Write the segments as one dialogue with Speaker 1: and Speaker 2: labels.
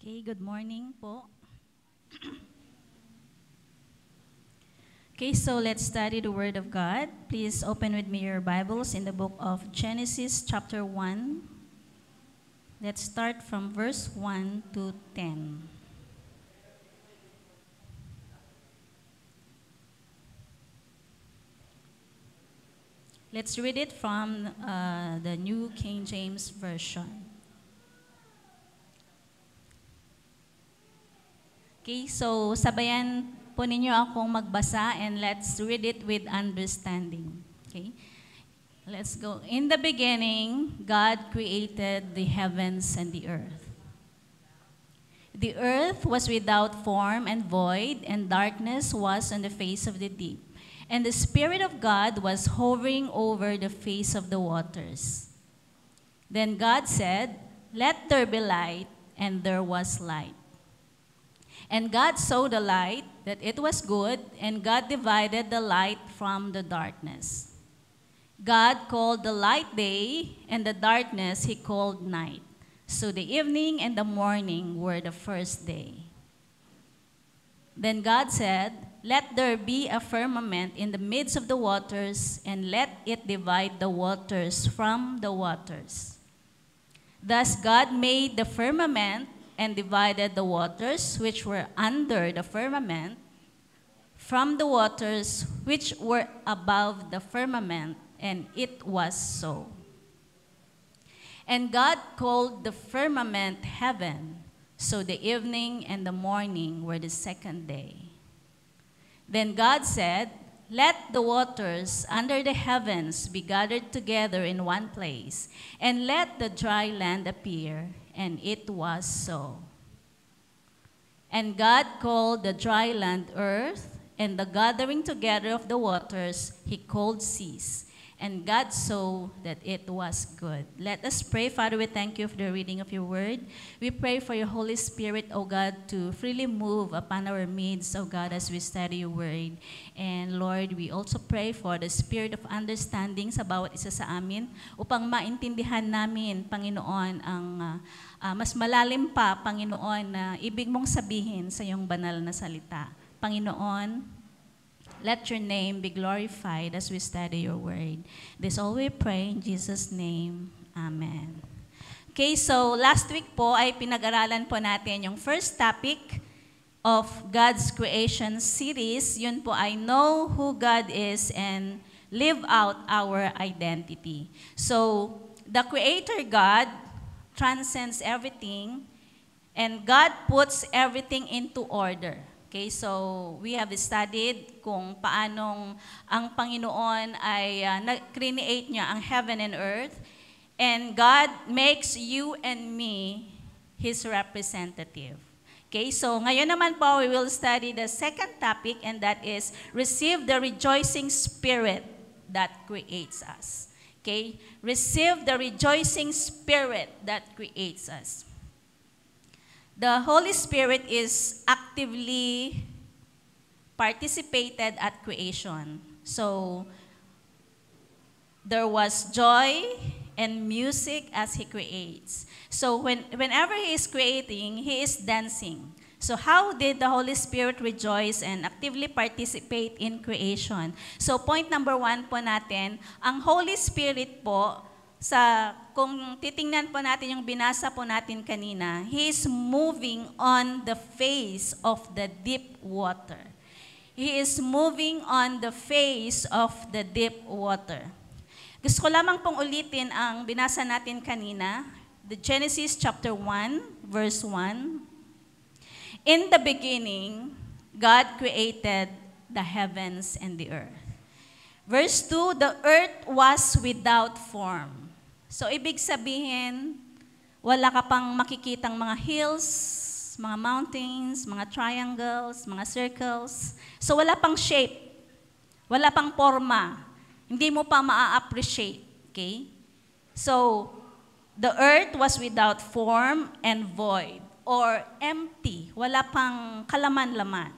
Speaker 1: Okay, good morning po. Okay, so let's study the Word of God. Please open with me your Bibles in the book of Genesis chapter 1. Let's start from verse 1 to 10. Let's read it from the New King James Version. Okay, so sabayan po ninyo akong magbasa and let's read it with understanding. Okay? Let's go. In the beginning, God created the heavens and the earth. The earth was without form and void, and darkness was on the face of the deep. And the Spirit of God was hovering over the face of the waters. Then God said, "Let there be light," and there was light. And God saw the light, that it was good, and God divided the light from the darkness. God called the light day, and the darkness he called night. So the evening and the morning were the first day. Then God said, "Let there be a firmament in the midst of the waters, and let it divide the waters from the waters." Thus God made the firmament and divided the waters which were under the firmament from the waters which were above the firmament, and it was so. And God called the firmament heaven. So the evening and the morning were the second day. Then God said, "Let the waters under the heavens be gathered together in one place, and let the dry land appear." And it was so. And God called the dry land earth, and the gathering together of the waters he called seas. And God saw that it was good. Let us pray. Father, we thank you for the reading of your word. We pray for your Holy Spirit, O God, to freely move upon our midst, O God, as we study your word. And Lord, we also pray for the spirit of understanding sa bawat isa sa amin upang maintindihan namin, Panginoon, ang mas malalim pa, Panginoon, na ibig mong sabihin sa iyong banal na salita. Panginoon, let your name be glorified as we study your word. This all we pray in Jesus' name. Amen. Okay, so last week po ay pinag-aralan po natin yung first topic of God's creation series. Yun po ay know who God is and live out our identity. So, the Creator God transcends everything, and God puts everything into order. Okay, so we have studied kung paanong ang Panginoon ay nag-create niya ang heaven and earth, and God makes you and me His representative. Okay, so ngayon naman po, we will study the second topic, and that is receive the rejoicing spirit that creates us. Okay, receive the rejoicing spirit that creates us. The Holy Spirit is actively participated at creation. So, there was joy and music as He creates. So, whenever He is creating, He is dancing. So, how did the Holy Spirit rejoice and actively participate in creation? So, point number 1 po natin, ang Holy Spirit po, kung titingnan po natin yung binasa po natin kanina, He is moving on the face of the deep water. He is moving on the face of the deep water. Gusto ko lamang pong ulitin ang binasa natin kanina, the Genesis chapter 1, verse 1. In the beginning, God created the heavens and the earth. Verse 2, the earth was without form. So, ibig sabihin, wala ka pang makikitang mga hills, mga mountains, mga triangles, mga circles. So, wala pang shape. Wala pang forma. Hindi mo pa maa-appreciate. Okay? So, the earth was without form and void, or empty. Wala pang kalaman-laman.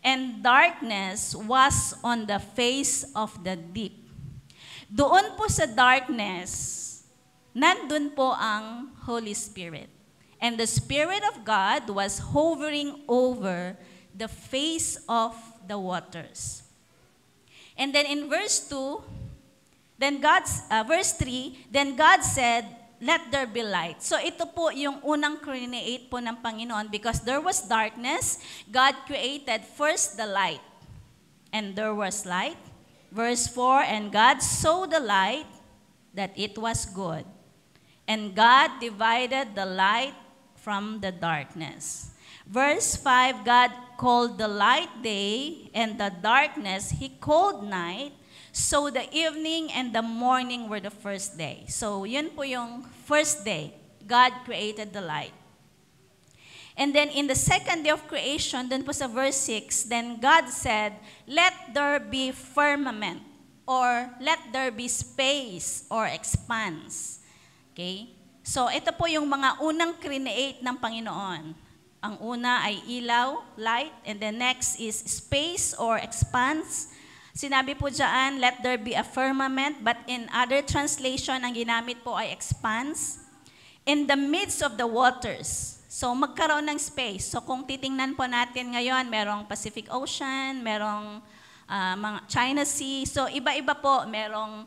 Speaker 1: And darkness was on the face of the deep. Doon po sa darkness, nandun po ang Holy Spirit. And the Spirit of God was hovering over the face of the waters. And then in verse 2, verse 3, then God said, let there be light. So ito po yung unang create po ng Panginoon because there was darkness. God created first the light. And there was light. Verse 4, and God saw the light that it was good. And God divided the light from the darkness. Verse 5, God called the light day, and the darkness He called night. So the evening and the morning were the first day. So yun po yung first day. God created the light. And then in the second day of creation, dun po sa verse 6, then God said, let there be firmament, or let there be space, or expanse. Okay? So ito po yung mga unang create ng Panginoon. Ang una ay ilaw, light, and the next is space or expanse. Sinabi po dyan, let there be a firmament, but in other translation, ang ginamit po ay expanse. In the midst of the waters. So magkaroon ng space. So kung titingnan po natin ngayon, merong Pacific Ocean, merong mga China Sea. So iba-iba po, merong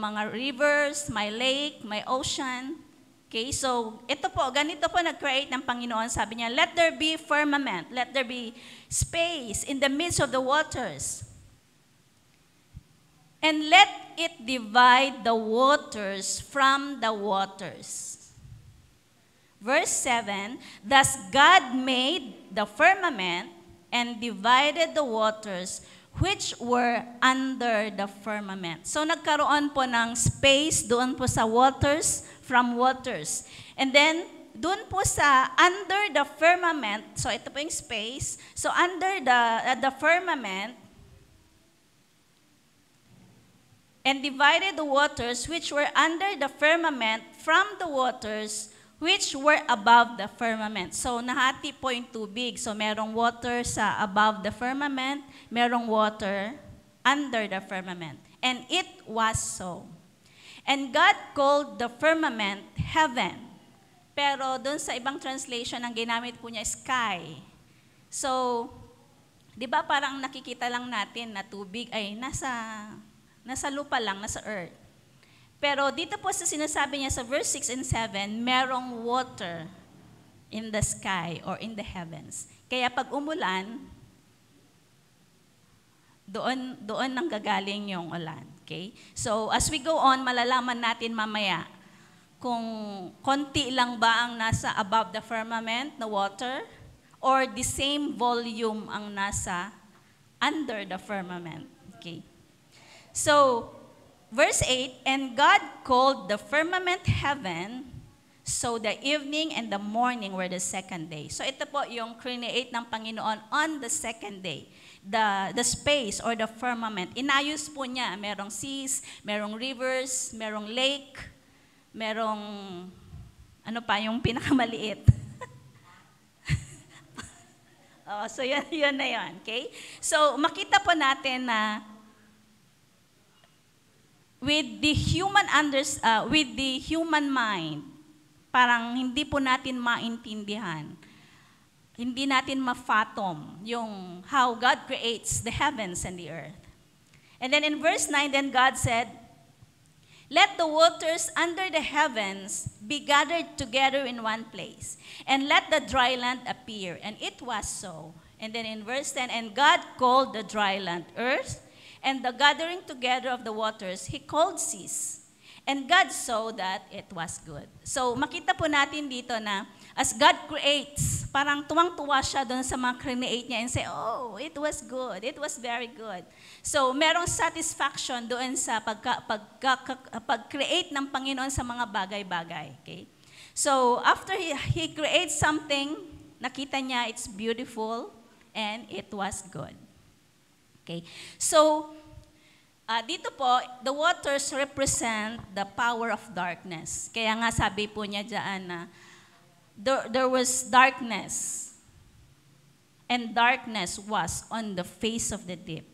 Speaker 1: mga rivers, may lake, may ocean. Okay, so ito po, ganito po nag-create ng Panginoon. Sabi niya, let there be firmament, let there be space in the midst of the waters. And let it divide the waters from the waters. Verse 7, thus God made the firmament and divided the waters which were under the firmament. So nagkaroon po ng space doon po sa waters, from waters. And then, doon po sa under the firmament, so ito po yung space, so under the firmament, and divided the waters which were under the firmament from the waters which were above the firmament. So nahati po yung tubig. So merong water sa above the firmament, merong water under the firmament. And it was so. And God called the firmament heaven. Pero doon sa ibang translation, ang ginamit po niya sky. So, di ba parang nakikita lang natin na tubig ay nasa lupa lang, nasa earth. Pero dito po sa sinasabi niya sa verse 6 and 7, merong water in the sky or in the heavens. Kaya pag umulan, doon nang gagaling yung ulan. Okay? So, as we go on, malalaman natin mamaya kung konti lang ba ang nasa above the firmament na water or the same volume ang nasa under the firmament. Okay? So, verse 8, and God called the firmament heaven, so the evening and the morning were the second day. So, ito po yung create ng Panginoon on the second day. The space or the firmament. Inayos po niya. Merong seas, merong rivers, merong lake, merong, ano pa, yung pinakamaliit. So, yun na yun. Okay? So, makita po natin na with the human mind, parang hindi po natin maintindihan. Hindi natin ma-fathom yung how God creates the heavens and the earth. And then in verse 9, then God said, let the waters under the heavens be gathered together in one place, and let the dry land appear. And it was so. And then in verse 10, and God called the dry land earth, and the gathering together of the waters He called seas. And God saw that it was good. So makita po natin dito na as God creates, parang tuwang-tuwa siya doon sa mga create niya and say, oh, it was good. It was very good. So merong satisfaction doon sa pag-create ng Panginoon sa mga bagay-bagay. Okay? So after He creates something, nakita niya it's beautiful and it was good. Okay? So, dito po, the waters represent the power of darkness. Kaya nga sabi po niya dyan na there was darkness, and darkness was on the face of the deep.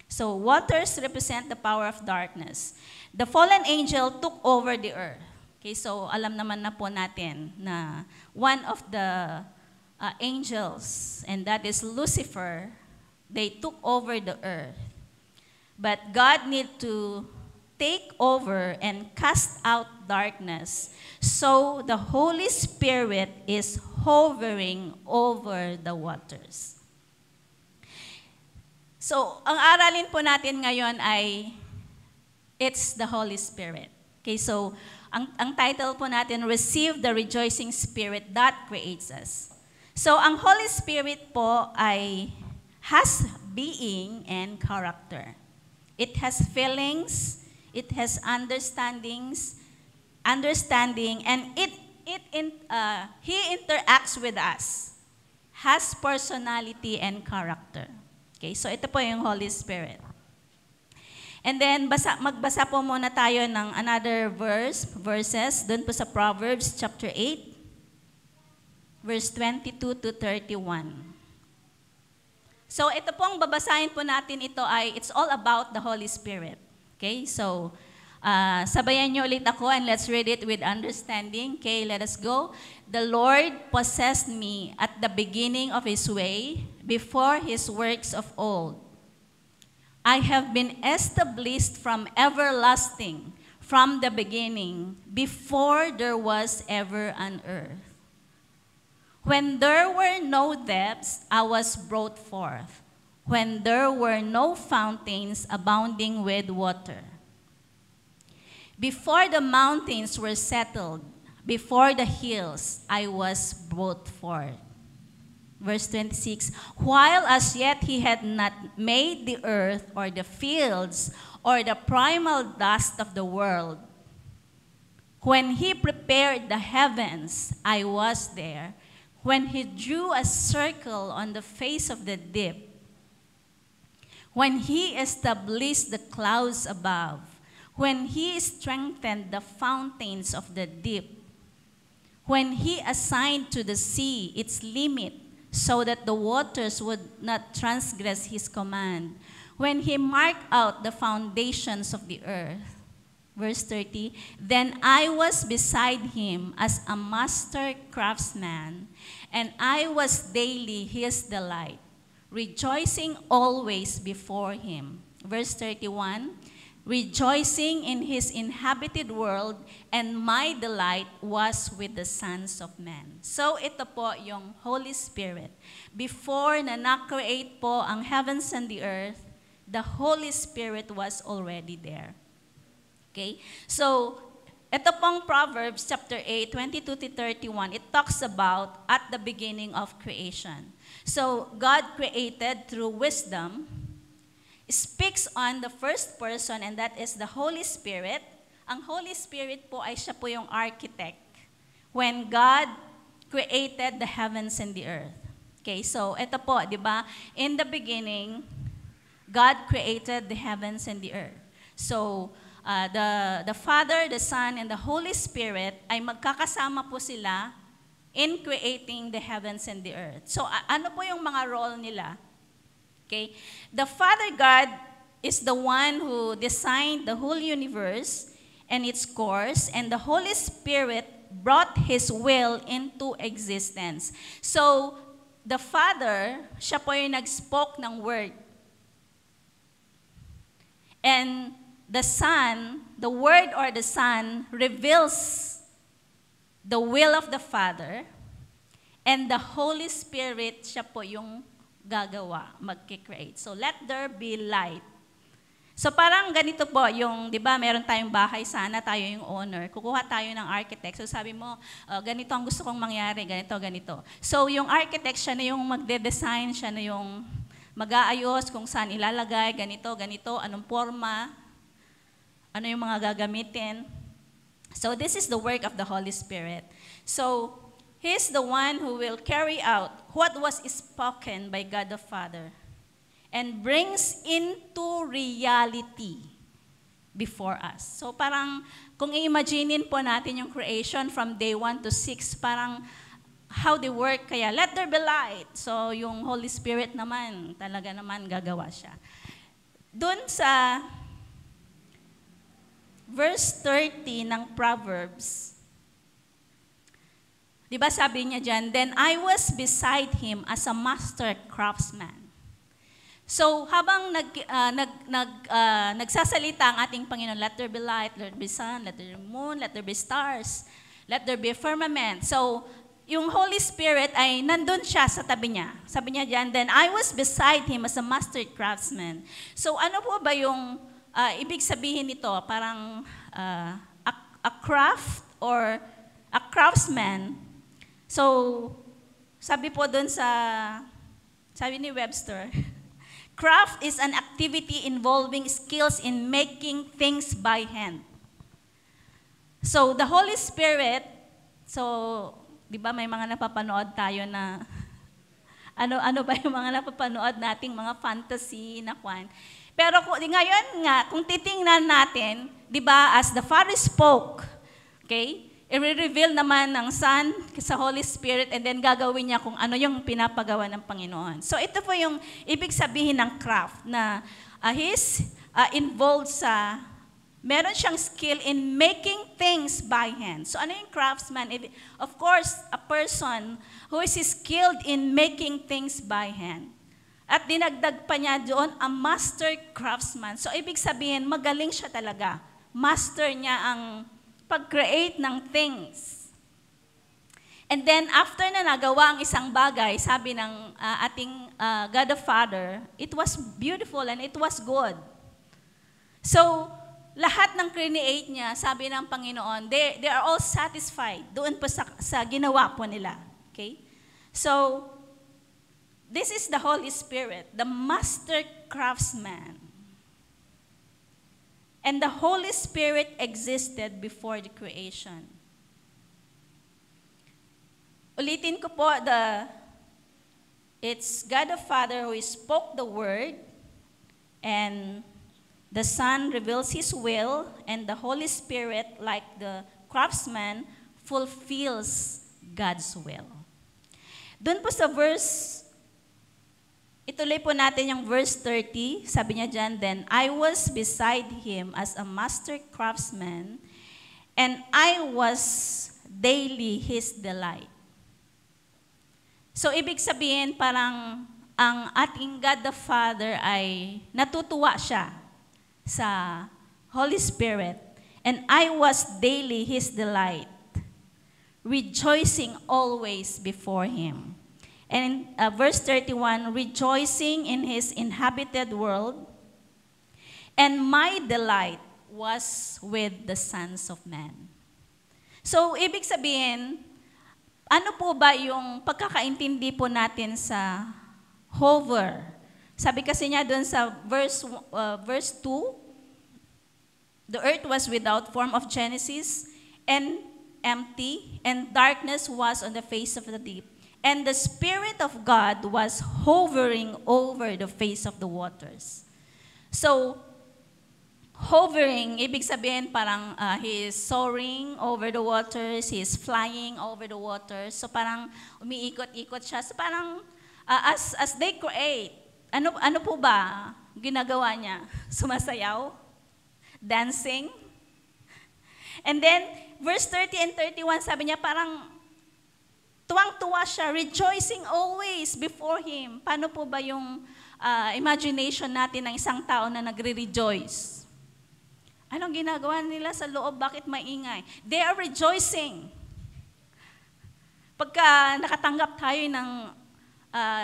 Speaker 1: So waters represent the power of darkness. The fallen angel took over the earth. Okay, so alam naman na po natin na one of the angels, and that is Lucifer, they took over the earth. But God need to take over and cast out darkness. So the Holy Spirit is hovering over the waters. So ang aralin po natin ngayon ay it's the Holy Spirit. Okay, so ang title po natin, Receive the Rejoicing Spirit that Creates Us. So ang Holy Spirit po ay has being and character. It has feelings, it has understanding, and He interacts with us, has personality and character. Okay, so ito po yung Holy Spirit. And then, magbasa po muna tayo ng another verses, dun po sa Proverbs chapter 8, verse 22 to 31. So, ito pong babasahin po natin, ito ay, it's all about the Holy Spirit. Okay, so, sabayan niyo ulit ako and let's read it with understanding. Okay, let us go. The Lord possessed me at the beginning of His way, before His works of old. I have been established from everlasting, from the beginning, before there was ever an earth. When there were no depths, I was brought forth. When there were no fountains abounding with water. Before the mountains were settled, before the hills, I was brought forth. Verse 26, while as yet He had not made the earth or the fields or the primal dust of the world. When He prepared the heavens, I was there. When He drew a circle on the face of the deep. When He established the clouds above. When He strengthened the fountains of the deep. When He assigned to the sea its limit, so that the waters would not transgress His command. When He marked out the foundations of the earth. Verse 30, then I was beside Him as a master craftsman, and I was daily His delight, rejoicing always before Him. Verse 31, rejoicing in His inhabited world, and my delight was with the sons of men. So ito po yung Holy Spirit. Before na na-create po ang heavens and the earth, the Holy Spirit was already there. Okay? So, ito pong Proverbs chapter 8, 22 to 31, it talks about at the beginning of creation. So, God created through wisdom, speaks on the first person, and that is the Holy Spirit. Ang Holy Spirit po ay siya po yung architect when God created the heavens and the earth. Okay, so ito po, di ba? In the beginning, God created the heavens and the earth. So, the Father, the Son, and the Holy Spirit ay magkakasama po sila in creating the heavens and the earth. So, ano po yung mga role nila? Okay? The Father God is the one who designed the whole universe and its course, and the Holy Spirit brought His will into existence. So, the Father, siya po yung nag-spoke ng word. And the Son, the Word or the Son, reveals the will of the Father, and the Holy Spirit, siya po yung gagawa, magkikreate. So, let there be light. So, parang ganito po, yung, di ba, meron tayong bahay, sana tayo yung owner. Kukuha tayo ng architect. So, sabi mo, ganito ang gusto kong mangyari, ganito, ganito. So, yung architect, siya na yung magde-design, siya na yung mag-aayos kung saan ilalagay, ganito, ganito, anong forma, ano yung mga gagamitin. So, this is the work of the Holy Spirit. So, He's the one who will carry out what was spoken by God the Father and brings into reality before us. So parang kung i-imaginein po natin yung creation from day 1 to 6, parang how they work, kaya let there be light. So yung Holy Spirit naman, talaga naman gagawa siya. Doon sa verse 30 ng Proverbs. Di ba sabi niya dyan, then I was beside him as a master craftsman. So habang nagsasalita ang ating Panginoon, let there be light, let there be sun, let there be moon, let there be stars, let there be firmament. So yung Holy Spirit ay nandun siya sa tabi niya. Sabi niya dyan, then I was beside him as a master craftsman. So ano po ba yung ibig sabihin nito? Parang a craft or a craftsman. So, sabi po doon sabi ni Webster, craft is an activity involving skills in making things by hand. So, the Holy Spirit, di ba may mga napapanood tayo na, ano ba yung mga napapanood nating mga fantasy na kwan. Pero ngayon nga, kung titingnan natin, di ba, as the Father spoke, okay, i-reveal naman ng Son sa Holy Spirit and then gagawin niya kung ano yung pinapagawa ng Panginoon. So ito po yung ibig sabihin ng craft na he's involved meron siyang skill in making things by hand. So ano yung craftsman? Of course, a person who is skilled in making things by hand. At dinagdag pa niya doon, a master craftsman. So ibig sabihin, magaling siya talaga. Master niya ang pag-create ng things. And then, after na nagawa ang isang bagay, sabi ng ating God the Father, it was beautiful and it was good. So, lahat ng create niya, sabi ng Panginoon, they are all satisfied doon po sa ginawa po nila. Okay? So, this is the Holy Spirit, the master craftsman. And the Holy Spirit existed before the creation. Ulitin ko po, it's God the Father who spoke the word, and the Son reveals His will, and the Holy Spirit, like the craftsman, fulfills God's will. Doon po sa verse, ituloy po natin yung verse 30. Sabi niya dyan, then I was beside him as a master craftsman, and I was daily his delight. So, ibig sabihin, parang ang ating God the Father ay natutuwa siya sa Holy Spirit, and I was daily his delight, rejoicing always before him. And verse 31, rejoicing in his inhabited world, and my delight was with the sons of man. So, ibig sabihin, ano po ba yung pagkakaintindi po natin sa hover? Sabi kasi niya doon sa verse 2, the earth was without form of Genesis, and empty, and darkness was on the face of the deep. And the Spirit of God was hovering over the face of the waters. So, hovering, ibig sabihin parang He is soaring over the waters, He is flying over the waters. So parang umiikot-ikot siya. So parang as they create, ano po ba ginagawa niya? Sumasayaw? Dancing? And then, verse 30 and 31, sabi niya parang tuwang-tuwa siya, rejoicing always before Him. Paano po ba yung imagination natin ng isang tao na nagre-rejoice? Anong ginagawa nila sa loob? Bakit maingay? They are rejoicing. Pagka nakatanggap tayo ng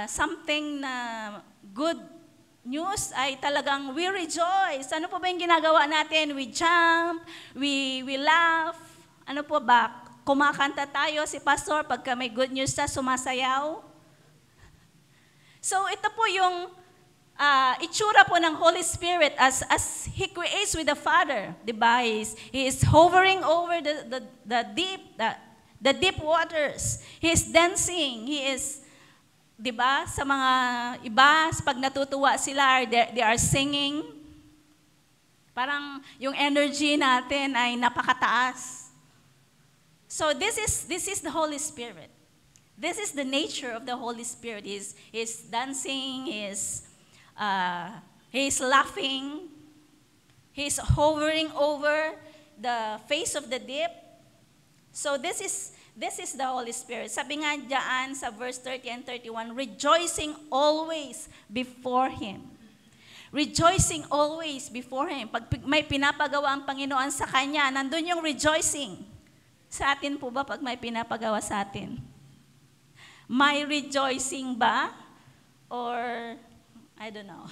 Speaker 1: something na good news, ay talagang we rejoice. Ano po ba yung ginagawa natin? We jump, we laugh. Ano po ba? Kumakanta tayo, si pastor, pagka may good news na sumasayaw. So ito po yung itsura po ng Holy Spirit as He creates with the Father. Diba? He is hovering over the deep waters. He is dancing. He is, diba, sa mga iba, pag natutuwa sila, they are singing. Parang yung energy natin ay napakataas. So this is the Holy Spirit. This is the nature of the Holy Spirit. He's dancing, he's laughing, he's hovering over, the face of the deep. So this is the Holy Spirit. Sabi nga diyan sa verse 30 and 31, rejoicing always before Him. Rejoicing always before Him. Pag may pinapagawa ang Panginoon sa Kanya, nandun yung rejoicing. Sa atin po ba pag may pinapagawa sa atin? May rejoicing ba? Or, I don't know.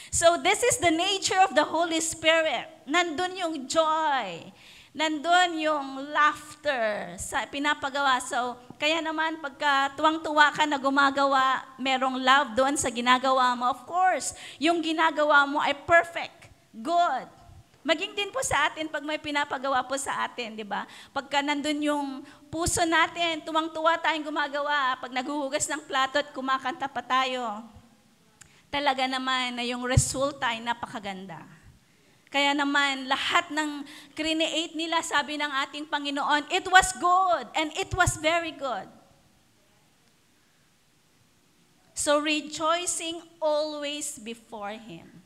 Speaker 1: So this is the nature of the Holy Spirit. Nandun yung joy. Nandun yung laughter sa pinapagawa. So, kaya naman pagka tuwang-tuwa ka na gumagawa, merong love doon sa ginagawa mo. Of course, yung ginagawa mo ay perfect, good. Maging din po sa atin pag may pinapagawa po sa atin, di ba? Pagka nandun yung puso natin, tuwang-tuwa tayong gumagawa. Pag naghuhugas ng plato at kumakanta pa tayo, talaga naman na yung resulta ay napakaganda. Kaya naman, lahat ng create nila, sabi ng ating Panginoon, it was good and it was very good. So rejoicing always before Him.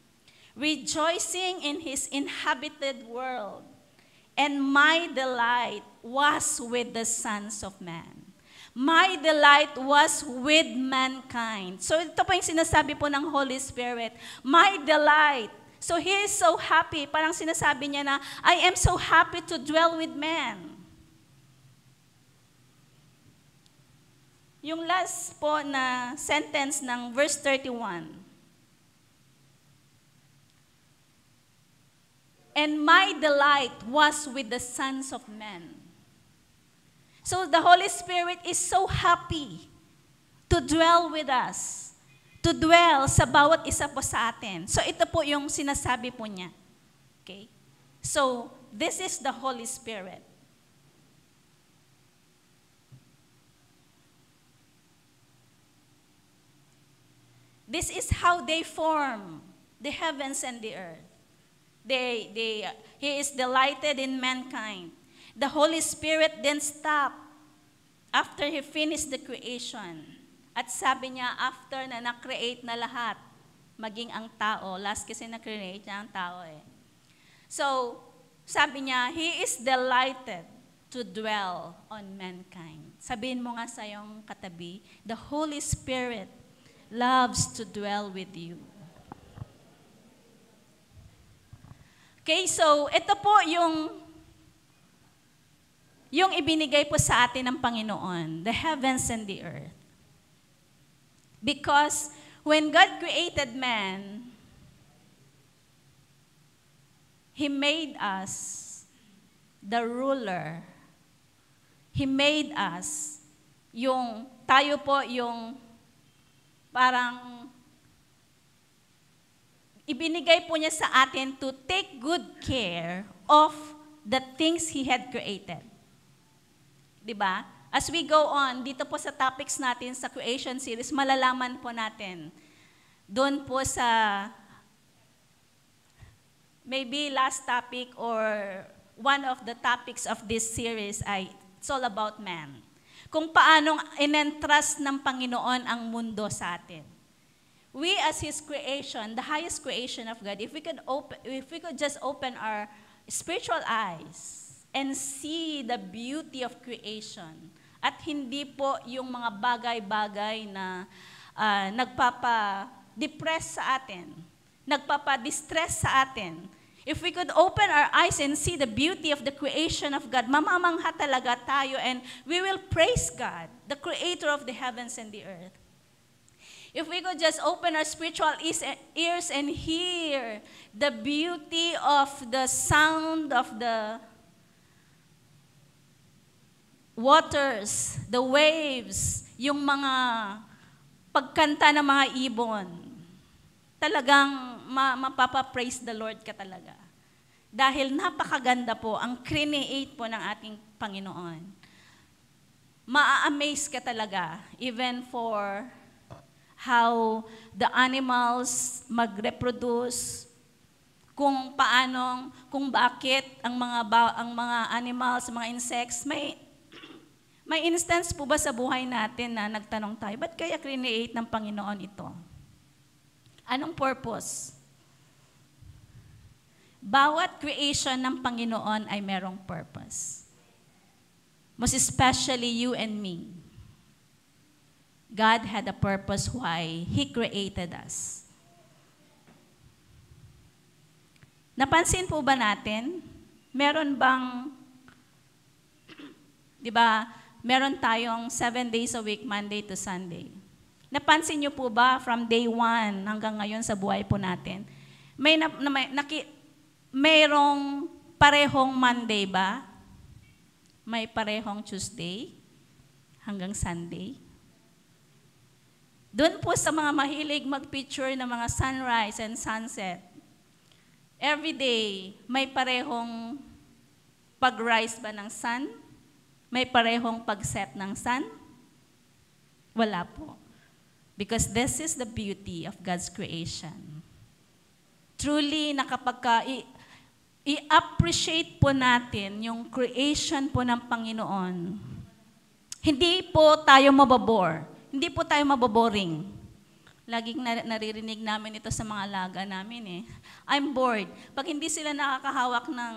Speaker 1: Rejoicing in His inhabited world. And my delight was with the sons of man. My delight was with mankind. So ito po yung sinasabi po ng Holy Spirit. My delight. So He is so happy. Parang sinasabi niya na, I am so happy to dwell with men. Yung last po na sentence ng verse 31. And my delight was with the sons of men. So the Holy Spirit is so happy to dwell with us. To dwell sa bawat isa po sa atin. So ito po yung sinasabi po niya. Okay? So, this is the Holy Spirit. This is how they form the heavens and the earth. He is delighted in mankind. The Holy Spirit then stopped after He finished the creation. At sabi niya, after na na-create na lahat, maging ang tao, last kasi na-create niya ang tao eh. So, sabi niya, He is delighted to dwell on mankind. Sabihin mo nga sa iyong katabi, the Holy Spirit loves to dwell with you. Okay, so ito po yung ibinigay po sa atin ng Panginoon, the heavens and the earth. Because when God created man, He made us the ruler. He made us tayo po yung parang ibinigay po niya sa atin to take good care of the things He had created. Diba? As we go on, dito po sa topics natin sa creation series, malalaman po natin. Doon po sa maybe last topic or one of the topics of this series ay it's all about man. Kung paanong in-entrust ng Panginoon ang mundo sa atin. We as His creation, the highest creation of God, if we could just open our spiritual eyes and see the beauty of creation, at hindi po yung mga bagay-bagay na nagpapa-depress sa atin, nagpapa-distress sa atin. If we could open our eyes and see the beauty of the creation of God, mamamangha talaga tayo and we will praise God, the Creator of the heavens and the earth. If we could just open our spiritual ears and hear the beauty of the sound of the waters, the waves, yung mga pagkanta ng mga ibon, talagang mapapa-praise the Lord ka talaga. Dahil napakaganda po ang create po ng ating Panginoon. Ma-amaze ka talaga, even for how the animals mag-reproduce, kung bakit ang mga animals, mga insects, may instance po ba sa buhay natin na nagtanong tayo, ba't kaya create ng Panginoon ito? Anong purpose? Bawat creation ng Panginoon ay merong purpose. Most especially you and me. God had a purpose why He created us. Napansin po ba natin, meron bang, di ba, meron tayong 7 days a week, Monday to Sunday. Napansin niyo po ba from day 1 hanggang ngayon sa buhay po natin, mayroong parehong Monday ba? May parehong Tuesday hanggang Sunday? Doon po sa mga mahilig mag-picture ng mga sunrise and sunset, every day, may parehong pag-rise ba ng sun? May parehong pag-set ng sun? Wala po. Because this is the beauty of God's creation. Truly, i-appreciate po natin yung creation po ng Panginoon. Hindi po tayo mababore. Hindi po tayo maboboring. Laging naririnig namin ito sa mga alaga namin eh. I'm bored. Pag hindi sila nakakahawak ng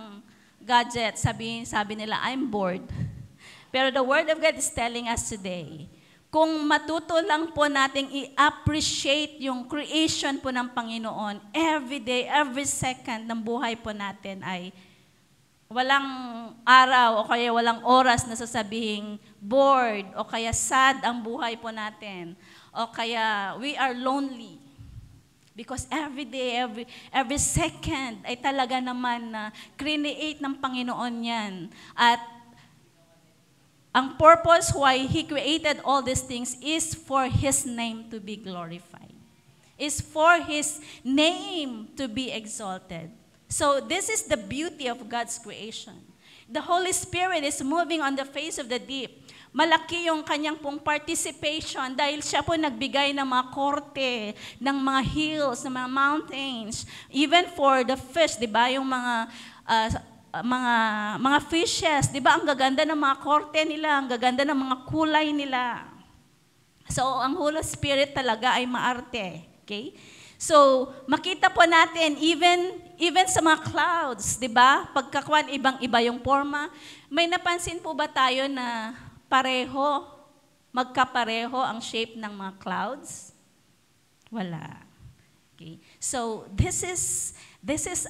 Speaker 1: gadget, sabi nila, I'm bored. Pero the Word of God is telling us today, kung matuto lang po nating i-appreciate yung creation po ng Panginoon, every day, every second ng buhay po natin ay walang araw o kaya walang oras na sasabihin bored o kaya sad ang buhay po natin o kaya we are lonely. Because every day, every second ay talaga naman na create ng Panginoon yan. At ang purpose why He created all these things is for His name to be glorified. Is for His name to be exalted. So this is the beauty of God's creation. The Holy Spirit is moving on the face of the deep. Malaki yung kanyang pong participation dahil siya po nagbigay ng mga korte, ng mga hills, ng mga mountains, even for the fish, di ba? Yung mga fishes, di ba? Ang gaganda ng mga korte nila, ang gaganda ng mga kulay nila. So, ang Holy Spirit talaga ay maarte. Okay? So, makita po natin, even sa mga clouds, di ba? Pagkakuan, ibang-iba yung forma. May napansin po ba tayo na magkapareho ang shape ng mga clouds? Wala. Okay? So, this is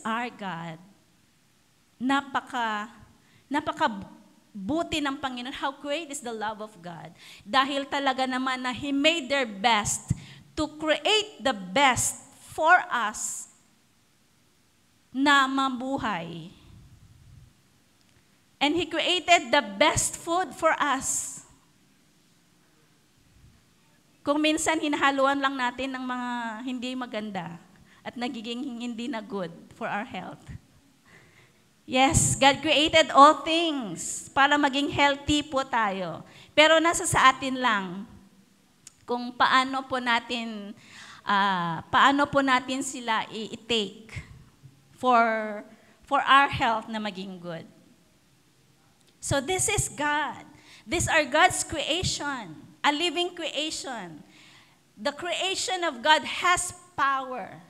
Speaker 1: our God. Napaka-buti ng Panginoon. How great is the love of God. Dahil talaga naman na He made their best to create the best for us na mabuhay. And He created the best food for us. Kung minsan hinahaluan lang natin ng mga hindi maganda at nagiging hindi na good for our health. Yes, God created all things para maging healthy po tayo. Pero nasa sa atin lang kung paano po natin sila i-take for our health na maging good. So this is God. These are God's creation, a living creation. The creation of God has power.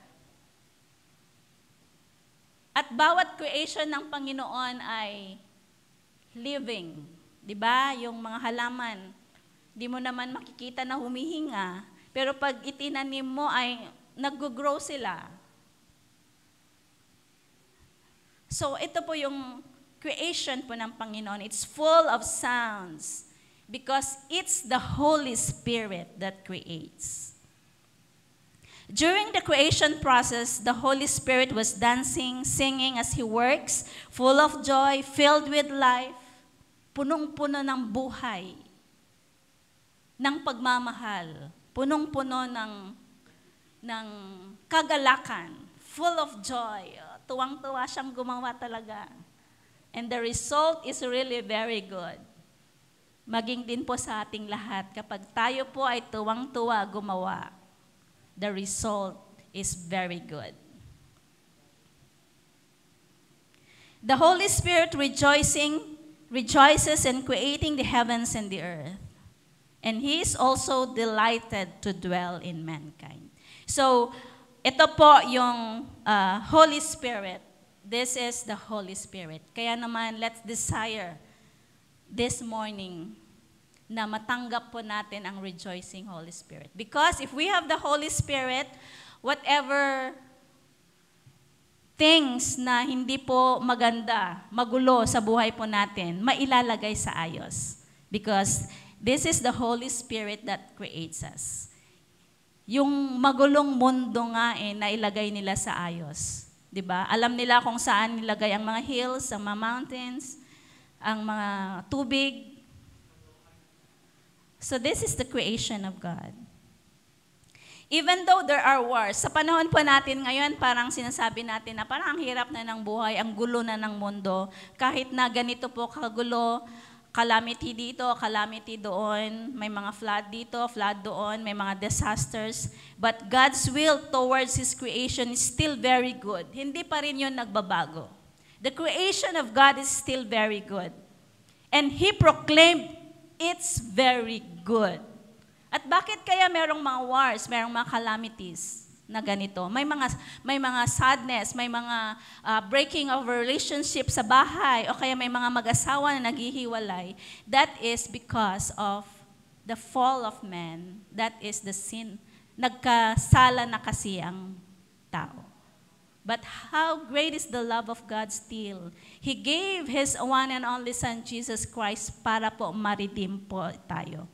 Speaker 1: At bawat creation ng Panginoon ay living. Diba? Yung mga halaman, di mo naman makikita na humihinga, pero pag itinanim mo ay nag-grow sila. So ito po yung creation po ng Panginoon. It's full of sounds because it's the Holy Spirit that creates. During the creation process, the Holy Spirit was dancing, singing as He works, full of joy, filled with life, punong-puno ng buhay, ng pagmamahal, punong-puno ng kagalakan, full of joy. Tuwang-tuwa siyang gumawa talaga. And the result is really very good. Maging din po sa ating lahat, kapag tayo po ay tuwang-tuwa gumawa, the result is very good. The Holy Spirit rejoices in creating the heavens and the earth. And He is also delighted to dwell in mankind. So, ito po yung Holy Spirit This is the Holy Spirit. Kaya naman, let's desire this morning na matanggap po natin ang rejoicing Holy Spirit. Because if we have the Holy Spirit, whatever things na hindi po maganda, magulo sa buhay po natin, mailalagay sa ayos. Because this is the Holy Spirit that creates us. Yung magulong mundo nga nailagay nila sa ayos. 'Di ba? Alam nila kung saan nilagay ang mga hills, ang mga mountains, ang mga tubig. So this is the creation of God. Even though there are wars, sa panahon po natin ngayon, parang sinasabi natin na parang ang hirap na ng buhay, ang gulo na ng mundo. Kahit na ganito po kagulo, calamity dito, calamity doon, may mga flood dito, flood doon, may mga disasters. But God's will towards His creation is still very good. Hindi pa rin yun nagbabago. The creation of God is still very good. And He proclaimed, it's very good. At bakit kaya merong mga wars, merong mga calamities na ganito? May mga sadness, may mga breaking of relationship sa bahay, o kaya may mga mag-asawa na naghihiwalay. That is because of the fall of man. That is the sin. Nagkasala na kasi ang tao. But how great is the love of God still? He gave His one and only Son, Jesus Christ, para po ma-redeem po tayo.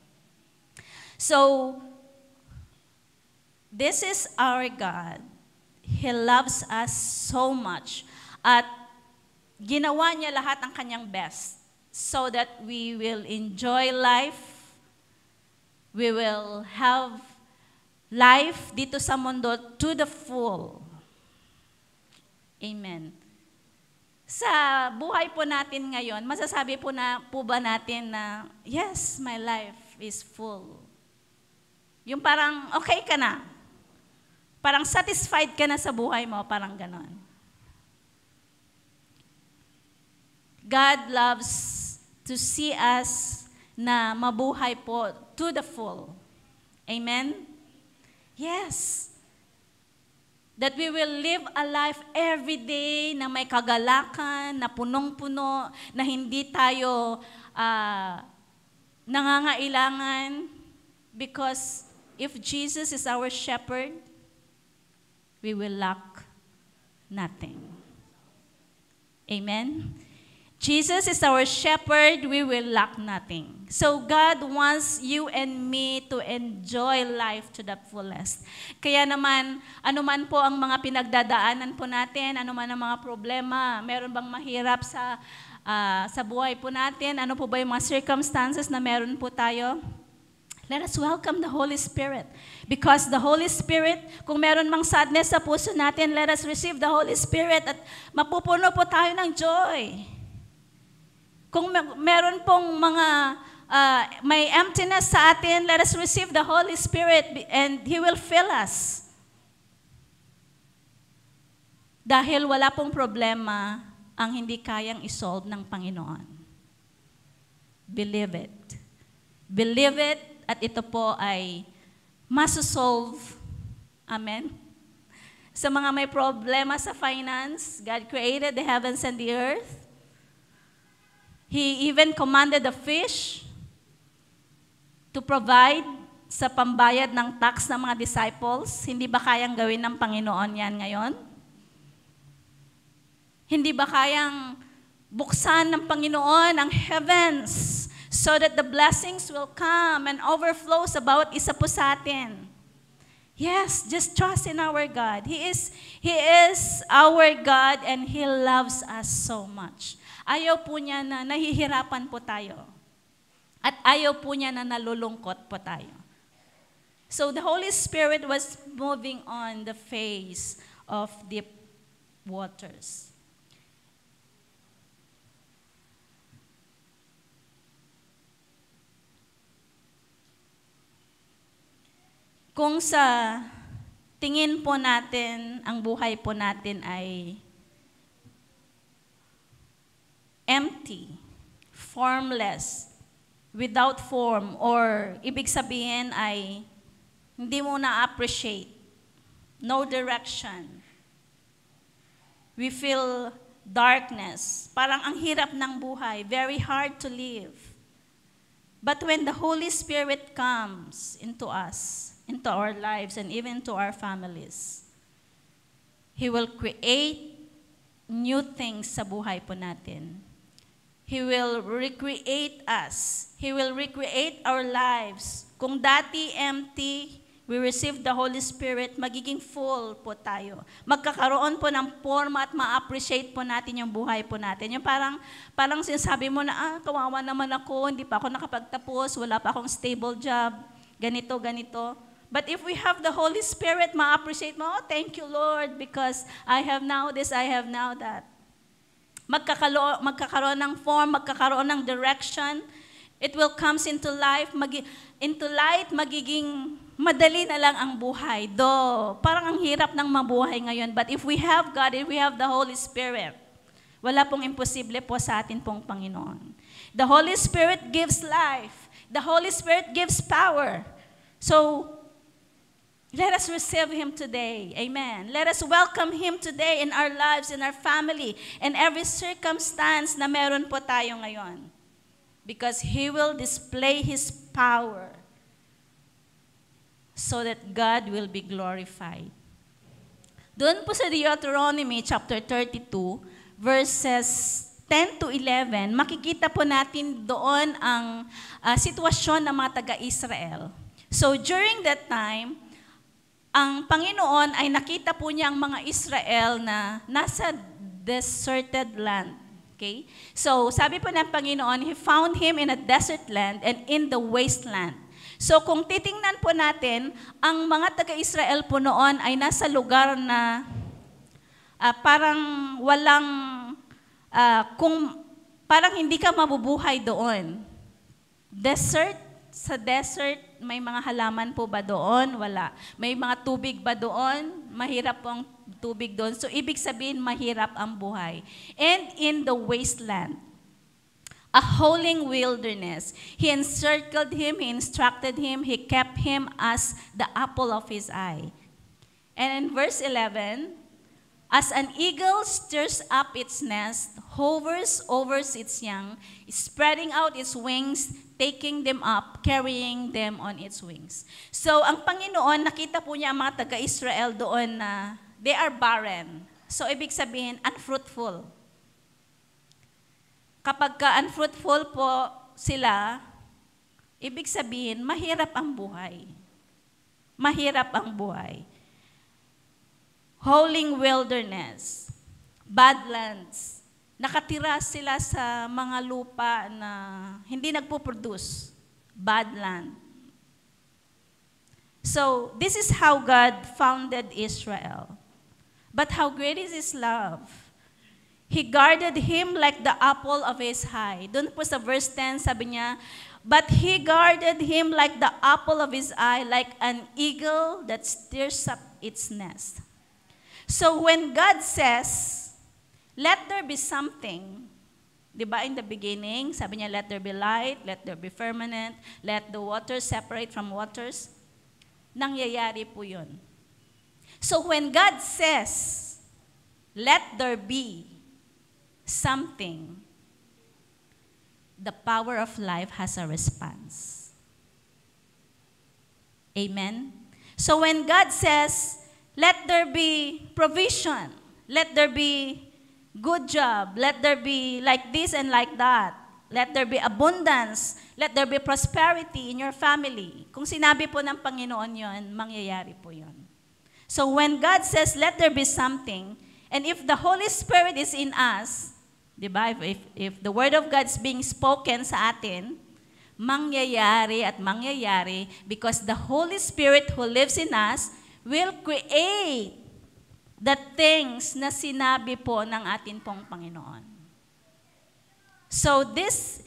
Speaker 1: So, this is our God. He loves us so much. At ginawa niya lahat ng kanyang best so that we will enjoy life. We will have life dito sa mundo to the full. Amen. Sa buhay po natin ngayon, masasabi po ba natin na, yes, my life is full. Yung parang okay ka na. Parang satisfied ka na sa buhay mo, parang ganon. God loves to see us na mabuhay po to the full. Amen? Yes. That we will live a life every day na may kagalakan, na punong-puno, na hindi tayo nangangailangan. Because if Jesus is our shepherd, we will lack nothing. Amen? Jesus is our shepherd, we will lack nothing. So God wants you and me to enjoy life to the fullest. Kaya naman, anuman po ang mga pinagdadaanan po natin, anuman ang mga problema, meron bang mahirap sa buhay po natin, ano po ba yung mga circumstances na meron po tayo? Let us welcome the Holy Spirit. Because the Holy Spirit, kung meron mang sadness sa puso natin, let us receive the Holy Spirit at mapupuno po tayo ng joy. Kung meron pong may emptiness sa atin, let us receive the Holy Spirit and He will fill us. Dahil wala pong problema ang hindi kayang isolve ng Panginoon. Believe it. Believe it. At ito po ay masosolve. Amen? Sa mga may problema sa finance, God created the heavens and the earth. He even commanded the fish to provide sa pambayad ng tax ng mga disciples. Hindi ba kayang gawin ng Panginoon yan ngayon? Hindi ba kayang buksan ng Panginoon ang heavens so that the blessings will come and overflow sa bawat isa po sa atin? Yes, just trust in our God. He is our God and He loves us so much. Ayaw po niya na nahihirapan po tayo. At ayaw po niya na nalulungkot po tayo. So the Holy Spirit was moving on the face of deep waters. Kung sa tingin po natin, ang buhay po natin ay empty, formless, without form, or ibig sabihin ay hindi mo na-appreciate, no direction. We feel darkness. Parang ang hirap ng buhay, very hard to live. But when the Holy Spirit comes into us, into our lives, and even to our families, He will create new things sa buhay po natin. He will recreate us. He will recreate our lives. Kung dati empty, we receive the Holy Spirit, magiging full po tayo. Magkakaroon po ng forma at ma-appreciate po natin yung buhay po natin. Yung parang sinasabi mo na, kawawa naman ako, hindi pa ako nakapagtapos, wala pa akong stable job, ganito, ganito. But if we have the Holy Spirit, ma-appreciate mo, thank you Lord, because I have now this, I have now that. Magkakaroon ng form, magkakaroon ng direction. It will comes into life, into light, magiging madali na lang ang buhay. Parang ang hirap ng mabuhay ngayon. But if we have God, if we have the Holy Spirit, wala pong imposible po sa atin pong Panginoon. The Holy Spirit gives life. The Holy Spirit gives power. So, let us receive Him today. Amen. Let us welcome Him today in our lives, in our family, in every circumstance na meron po tayo ngayon. Because He will display His power so that God will be glorified. Doon po sa Deuteronomy chapter 32, verses 10 to 11, makikita po natin doon ang sitwasyon ng mga taga-Israel. So during that time, ang Panginoon ay nakita po niya ang mga Israel na nasa deserted land. Okay? So sabi po ng Panginoon, He found him in a desert land and in the wasteland. So kung titingnan po natin, ang mga taga-Israel po noon ay nasa lugar na parang walang, parang hindi ka mabubuhay doon. Desert, sa desert, may mga halaman po ba doon? Wala. May mga tubig ba doon? Mahirap po ang tubig doon. So ibig sabihin, mahirap ang buhay. And in the wasteland, a howling wilderness. He encircled him, He instructed him, He kept him as the apple of His eye. And in verse 11, as an eagle stirs up its nest, hovers over its young, spreading out its wings, taking them up, carrying them on its wings. So ang Panginoon, nakita po niya ang mga taga-Israel doon na they are barren. So ibig sabihin, unfruitful. Kapag ka-unfruitful po sila, ibig sabihin, mahirap ang buhay. Mahirap ang buhay. Howling wilderness, badlands. Nakatira sila sa mga lupa na hindi nagpo-produce. Badland. So, this is how God founded Israel. But how great is His love? He guarded him like the apple of His eye. Doon po sa verse 10, sabi niya, but He guarded him like the apple of His eye, like an eagle that stirs up its nest. So when God says, let there be something, di ba in the beginning, sabi niya, let there be light, let there be firmament, let the waters separate from waters, nangyayari po yun. So when God says, let there be something, the power of life has a response. Amen? So when God says, let there be provision, let there be good job, let there be like this and like that, let there be abundance, let there be prosperity in your family. Kung sinabi po ng Panginoon yon, mangyayari po yon. So when God says, let there be something, and if the Holy Spirit is in us, diba? If the Word of God is being spoken sa atin, mangyayari at mangyayari because the Holy Spirit who lives in us will create the things na sinabi po ng atin pong Panginoon. So this,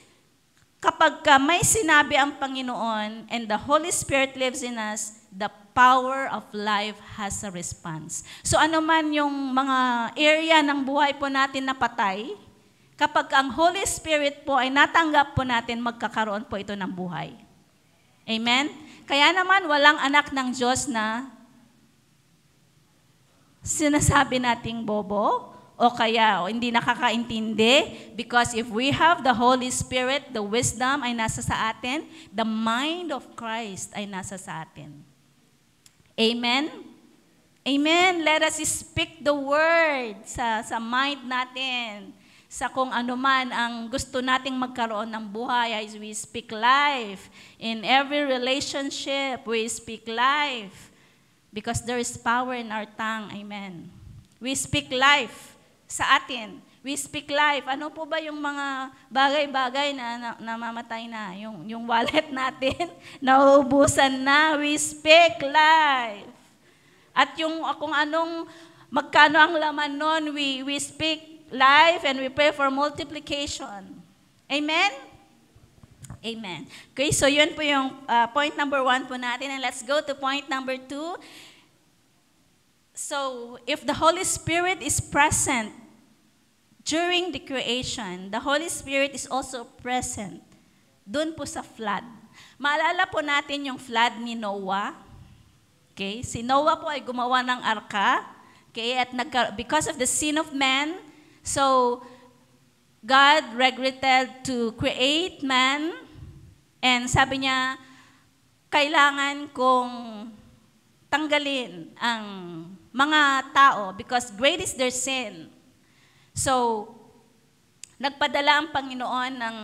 Speaker 1: kapag may sinabi ang Panginoon and the Holy Spirit lives in us, the power of life has a response. So ano man yung mga area ng buhay po natin na patay, kapag ang Holy Spirit po ay natanggap po natin, magkakaroon po ito ng buhay. Amen? Kaya naman walang anak ng Diyos na sinasabi nating bobo o kaya hindi nakakaintindi, because if we have the Holy Spirit, the wisdom ay nasa sa atin, the mind of Christ ay nasa sa atin. Amen? Amen. Let us speak the word sa mind natin, sa kung ano man ang gusto nating magkaroon ng buhay, as we speak life. In every relationship, we speak life. Because there is power in our tongue. Amen. We speak life sa atin. We speak life. Ano po ba yung mga bagay-bagay na namamatay na? Yung wallet natin, nauubusan na. We speak life. At yung kung anong, magkano ang laman nun, we speak life and we pray for multiplication. Amen? Amen. Okay, so yun po yung point number 1 po natin. And let's go to point number 2. So, if the Holy Spirit is present during the creation, the Holy Spirit is also present dun po sa flood. Maalala po natin yung flood ni Noah. Okay, si Noah po ay gumawa ng arka. Okay, at because of the sin of man, so God regretted to create man, and sabi niya, kailangan kong tanggalin ang mga tao because great is their sin. So, nagpadala ang Panginoon ng,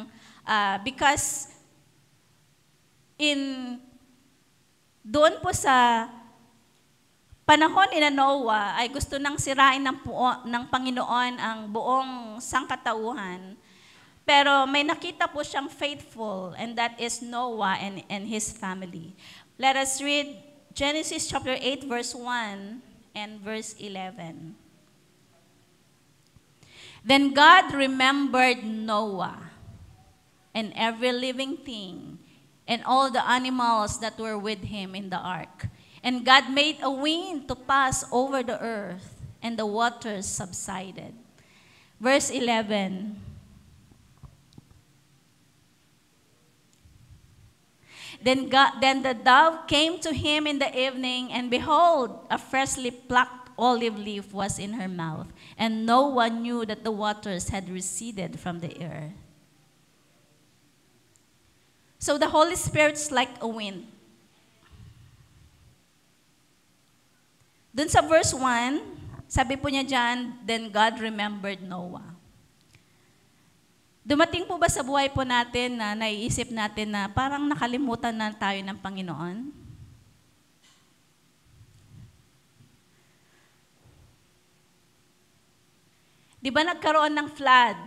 Speaker 1: because doon po sa panahon ni Noah ay gusto nang sirain ng Panginoon ang buong sangkatauhan. Pero may nakita po siyang faithful, and that is Noah and his family. Let us read Genesis chapter 8, verse 1 and verse 11. Then God remembered Noah and every living thing and all the animals that were with him in the ark. And God made a wind to pass over the earth, and the waters subsided. Verse 11. Then the dove came to him in the evening, and behold, a freshly plucked olive leaf was in her mouth. And no one knew that the waters had receded from the earth. So the Holy Spirit's like a wind. Dun sa verse 1, sabi po niya dyan, then God remembered Noah. Dumating po ba sa buhay po natin na naiisip natin na parang nakalimutan na tayo ng Panginoon? Di ba nagkaroon ng flood?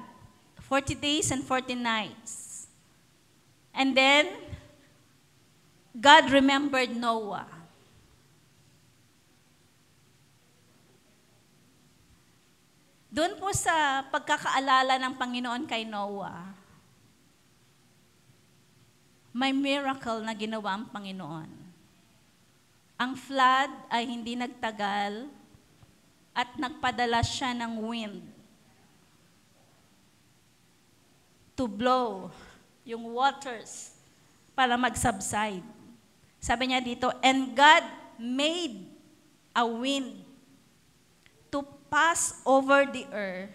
Speaker 1: 40 days and 40 nights. And then, God remembered Noah. Doon po sa pagkakaalala ng Panginoon kay Noah, may miracle na ginawa ang Panginoon. Ang flood ay hindi nagtagal at nagpadala siya ng wind to blow yung waters para mag-subside. Sabi niya dito, and God made a wind to pass over the earth,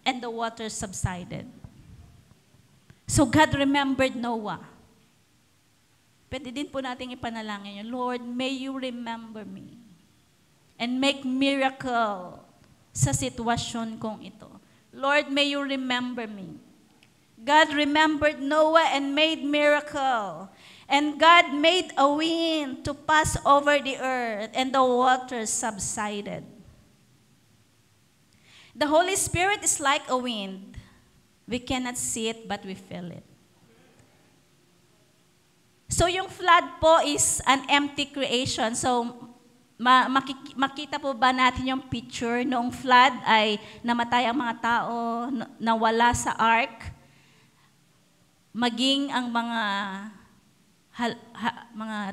Speaker 1: and the waters subsided. So God remembered Noah. Pwede din po natin ipanalangin yun, Lord, may you remember me and make miracle sa sitwasyon kong ito. Lord, may you remember me. God remembered Noah and made miracle. And God made a wind to pass over the earth, and the waters subsided. The Holy Spirit is like a wind. We cannot see it, but we feel it. So yung flood po is an empty creation. So makita po ba natin yung picture noong flood ay namatay ang mga tao, nawala sa ark, maging ang mga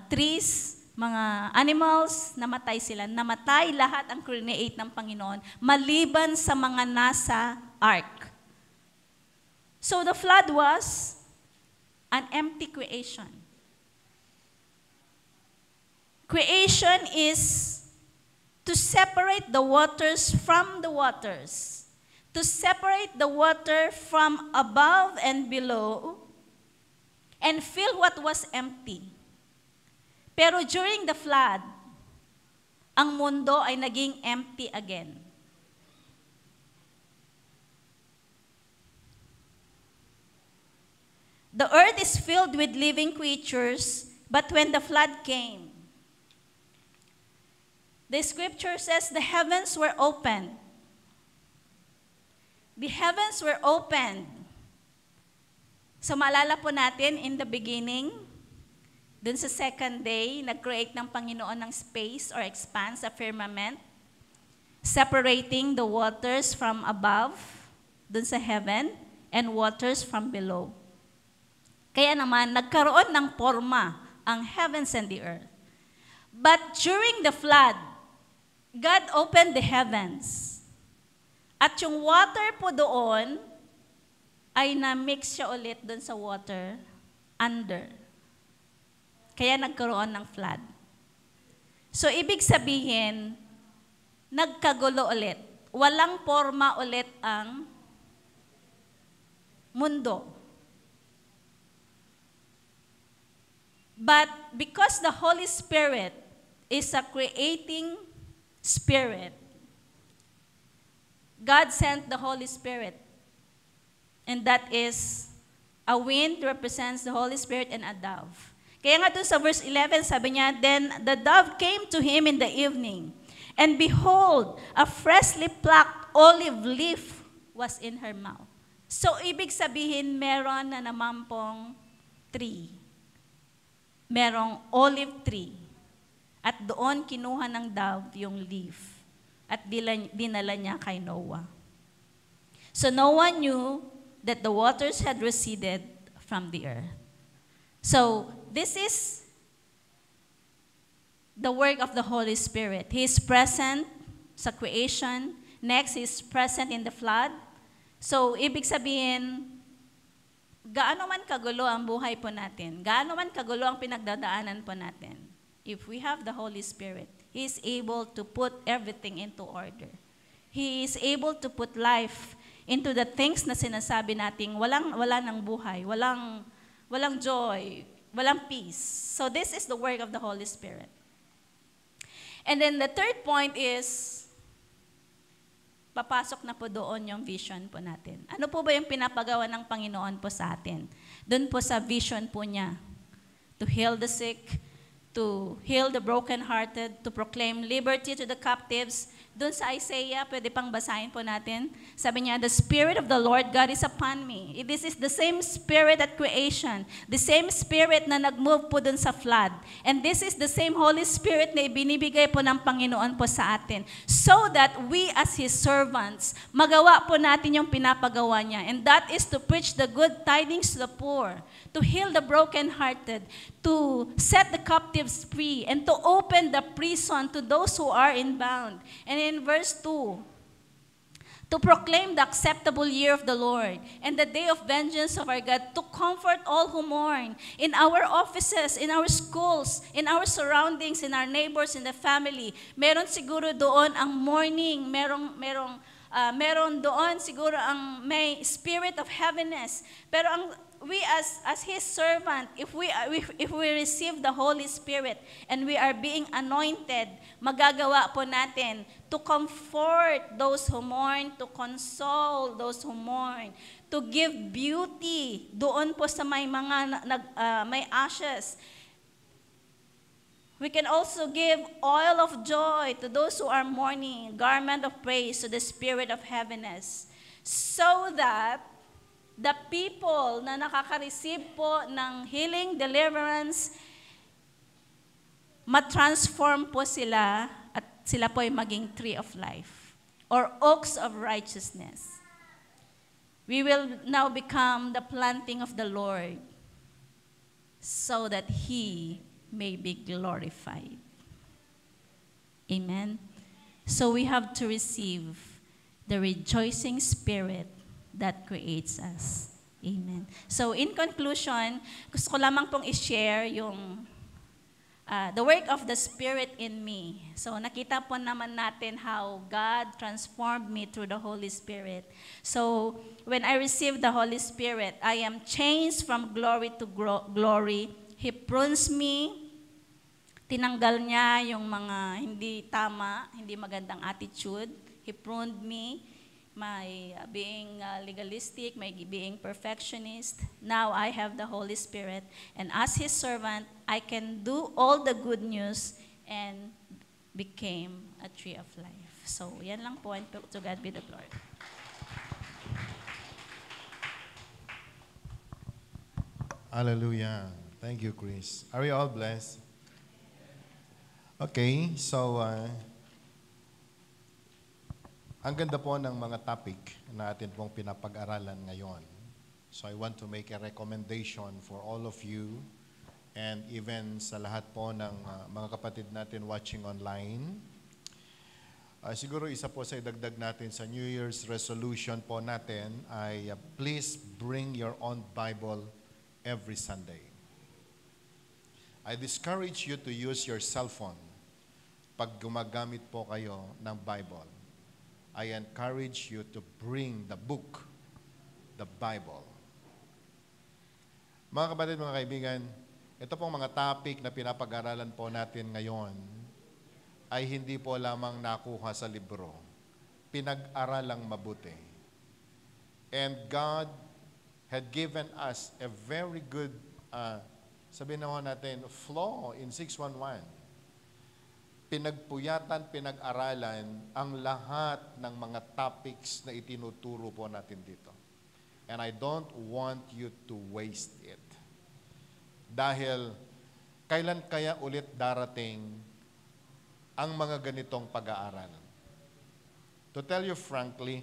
Speaker 1: trees, mga animals, namatay sila. Namatay lahat ang create ng Panginoon, maliban sa mga nasa ark. So the flood was an empty creation. Creation is to separate the waters from the waters, to separate the water from above and below, and fill what was empty. Pero during the flood, ang mundo ay naging empty again. The earth is filled with living creatures, but when the flood came, the scripture says the heavens were opened. The heavens were opened. So maalala po natin, in the beginning, dun sa second day, nag-create ng Panginoon ng space or expanse, a firmament, separating the waters from above, dun sa heaven, and waters from below. Kaya naman, nagkaroon ng forma ang heavens and the earth. But during the flood, God opened the heavens. At yung water po doon, ay na-mix siya ulit doon sa water under. Kaya nagkaroon ng flood. So, ibig sabihin, nagkagulo ulit. Walang forma ulit ang mundo. But because the Holy Spirit is a creating Spirit, God sent the Holy Spirit. And that is, a wind represents the Holy Spirit and a dove. Kaya nga doon sa verse 11, sabi niya, then the dove came to him in the evening, and behold, a freshly plucked olive leaf was in her mouth. So, ibig sabihin, meron na naman pong tree. Merong olive tree. At doon kinuha ng dove yung leaf. At dinala niya kay Noah. So Noah knew that the waters had receded from the earth. So this is the work of the Holy Spirit. He is present sa creation. Next, He is present in the flood. So ibig sabihin, gaano man kagulo ang buhay po natin, gaano man kagulo ang pinagdadaanan po natin, if we have the Holy Spirit, He is able to put everything into order. He is able to put life into the things na sinasabi nating wala ng buhay, walang joy, walang peace. So this is the work of the Holy Spirit. And then the third point is, papasok na po doon yung vision po natin. Ano po ba yung pinapagawa ng Panginoon po sa atin? Doon po sa vision po niya. To heal the sick, to heal the brokenhearted, to proclaim liberty to the captives. Doon sa Isaiah, pwede pang basahin po natin. Sabi niya, the Spirit of the Lord God is upon me. This is the same Spirit at creation. The same Spirit na nag-move po doon sa flood. And this is the same Holy Spirit na ibinibigay po ng Panginoon po sa atin. So that we as His servants, magawa po natin yung pinapagawa niya. And that is to preach the good tidings to the poor, to heal the brokenhearted, to set the captives free, and to open the prison to those who are inbound. And in verse 2, to proclaim the acceptable year of the Lord and the day of vengeance of our God, to comfort all who mourn in our offices, in our schools, in our surroundings, in our neighbors, in the family. Meron siguro doon ang mourning, meron doon siguro ang may spirit of heaviness. Pero we as His servant, if we receive the Holy Spirit and we are being anointed, magagawa po natin to comfort those who mourn, to console those who mourn, to give beauty doon po sa may mga may ashes. We can also give oil of joy to those who are mourning, garment of praise to the spirit of heaviness, so that the people na nakaka-receive po ng healing, deliverance, matransform po sila at sila po ay maging tree of life or oaks of righteousness. We will now become the planting of the Lord so that He may be glorified. Amen? So we have to receive the rejoicing spirit that creates us. Amen. So in conclusion, gusto ko lamang pong i-share yung the work of the Spirit in me. So nakita po naman natin how God transformed me through the Holy Spirit. So when I received the Holy Spirit, I am changed from glory to glory. He prunes me. Tinanggal niya yung mga hindi tama, hindi magandang attitude. He pruned me. My being legalistic, my being perfectionist. Now I have the Holy Spirit, and as His servant, I can do all the good news and became a tree of life. So, yan lang po, and to God be the glory.
Speaker 2: Hallelujah. Thank you, Chris. Are you all blessed? Okay, so ang ganda po ng mga topic na atin pong pinapag-aralan ngayon. So I want to make a recommendation for all of you and even sa lahat po ng mga kapatid natin watching online. Siguro isa po sa idagdag natin sa New Year's resolution po natin ay please bring your own Bible every Sunday. I discourage you to use your cell phone pag gumagamit po kayo ng Bible. I encourage you to bring the book, the Bible. Mga kapatid, mga kaibigan, ito pong mga topic na pinapag-aralan po natin ngayon ay hindi po lamang nakuha sa libro. Pinag-aralang mabuti. And God had given us a very good, sabihin natin, flow in 611. Pinagpuyatan, pinag-aralan ang lahat ng mga topics na itinuturo po natin dito. And I don't want you to waste it. Dahil kailan kaya ulit darating ang mga ganitong pag-aaral? To tell you frankly,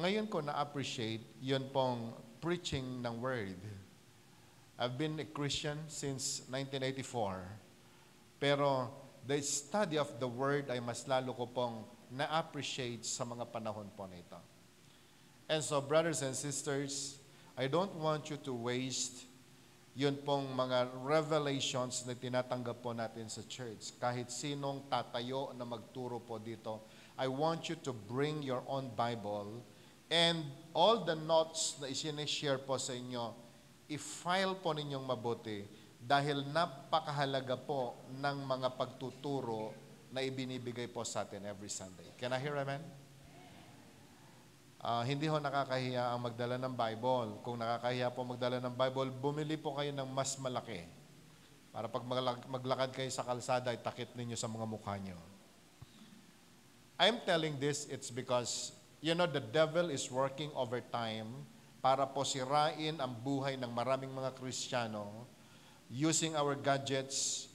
Speaker 2: ngayon ko na-appreciate yun pong preaching ng Word. I've been a Christian since 1984. Pero the study of the Word ay mas lalo ko pong na-appreciate sa mga panahon po nito. And so, brothers and sisters, I don't want you to waste yun pong mga revelations na tinatanggap po natin sa church. Kahit sinong tatayo na magturo po dito, I want you to bring your own Bible and all the notes na isinishare po sa inyo, i-file po ninyong mabuti dahil napakahalaga po ng mga pagtuturo na ibinibigay po sa atin every Sunday. Can I hear amen? Hindi ho nakakahiya ang magdala ng Bible. Kung nakakahiya po magdala ng Bible, bumili po kayo ng mas malaki. Para pag maglakad kayo sa kalsada, ay takip ninyo sa mga mukha nyo. I'm telling this, it's because, the devil is working overtime para po sirain ang buhay ng maraming mga Kristiyano using our gadgets,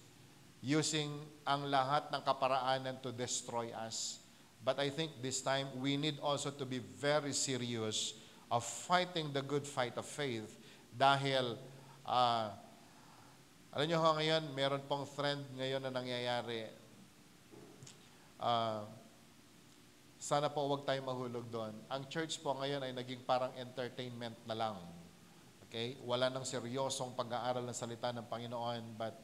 Speaker 2: using ang lahat ng kaparaanan to destroy us. But I think this time, we need also to be very serious of fighting the good fight of faith. Dahil, alam nyo ho ngayon, meron pong trend ngayon na nangyayari. Sana po huwag tayo mahulog doon. Ang church po ngayon ay naging parang entertainment na lang. Okay? Wala nang seryosong pag-aaral ng salita ng Panginoon, but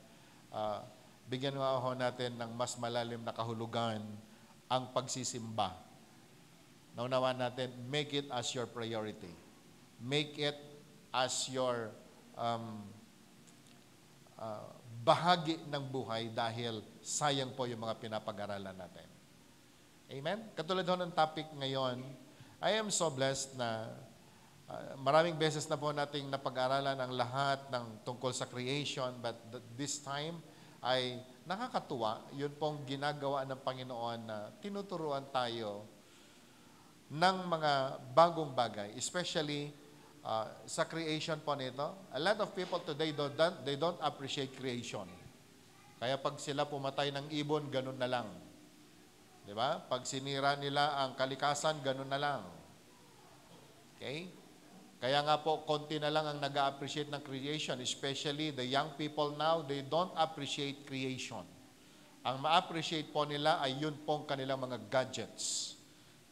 Speaker 2: bigyan nga ho natin ng mas malalim na kahulugan ang pagsisimba. Naunawan natin, make it as your priority. Make it as your bahagi ng buhay dahil sayang po yung mga pinapag-aralan natin. Amen? Katulad ho ng topic ngayon, I am so blessed na maraming beses na po nating napag-aralan ang lahat ng tungkol sa creation, but this time ay nakakatuwa, yun pong ginagawa ng Panginoon na tinuturuan tayo ng mga bagong bagay, especially sa creation po nito. A lot of people today, they don't appreciate creation. Kaya pag sila pumatay ng ibon, ganun na lang. Di ba? Pag sinira nila ang kalikasan, ganun na lang. Okay? Kaya nga po, konti na lang ang nag-appreciate ng creation, especially the young people now, they don't appreciate creation. Ang ma-appreciate po nila ay yun pong kanilang mga gadgets.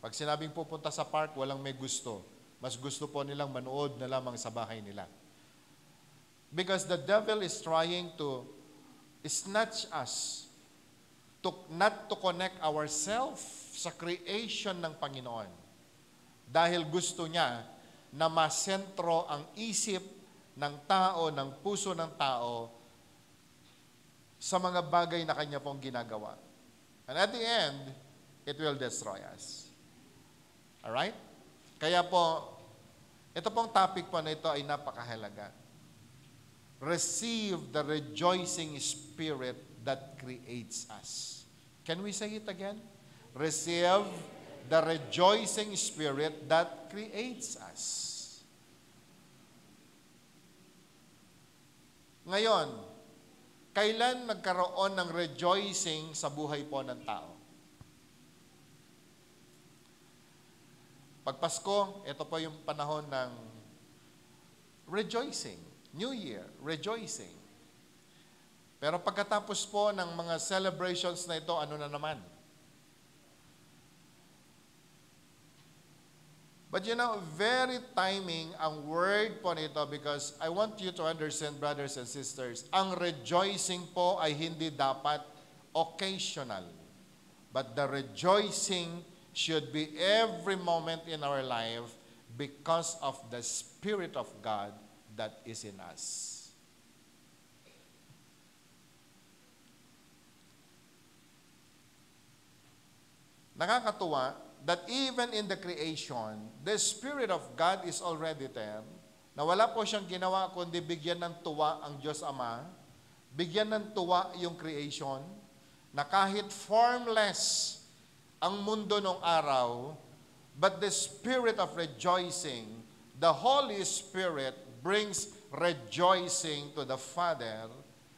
Speaker 2: Pag sinabing pupunta sa park, walang may gusto. Mas gusto po nilang manood na lamang sa bahay nila. Because the devil is trying to snatch us not to connect ourselves sa creation ng Panginoon. Dahil gusto niya na masentro ang isip ng tao, ng puso ng tao sa mga bagay na kanya pong ginagawa. And at the end, it will destroy us. Alright? Kaya po, ito pong topic po na ito ay napakahalaga. Receive the rejoicing spirit that creates us. Can we say it again? Receive the rejoicing spirit that creates us. Ngayon, kailan nagkaroon ng rejoicing sa buhay po ng tao? Pag Pasko, ito po yung panahon ng rejoicing. New Year, rejoicing. Pero pagkatapos po ng mga celebrations na ito, ano na naman? But you know, very timing ang word po nito because I want you to understand, brothers and sisters, ang rejoicing po ay hindi dapat occasional. But the rejoicing should be every moment in our life because of the Spirit of God that is in us. Nakakatuwa that even in the creation, the Spirit of God is already there, na wala po siyang ginawa kundi bigyan ng tuwa ang Diyos Ama, bigyan ng tuwa yung creation, na kahit formless ang mundo nung araw, but the Spirit of rejoicing, the Holy Spirit brings rejoicing to the Father,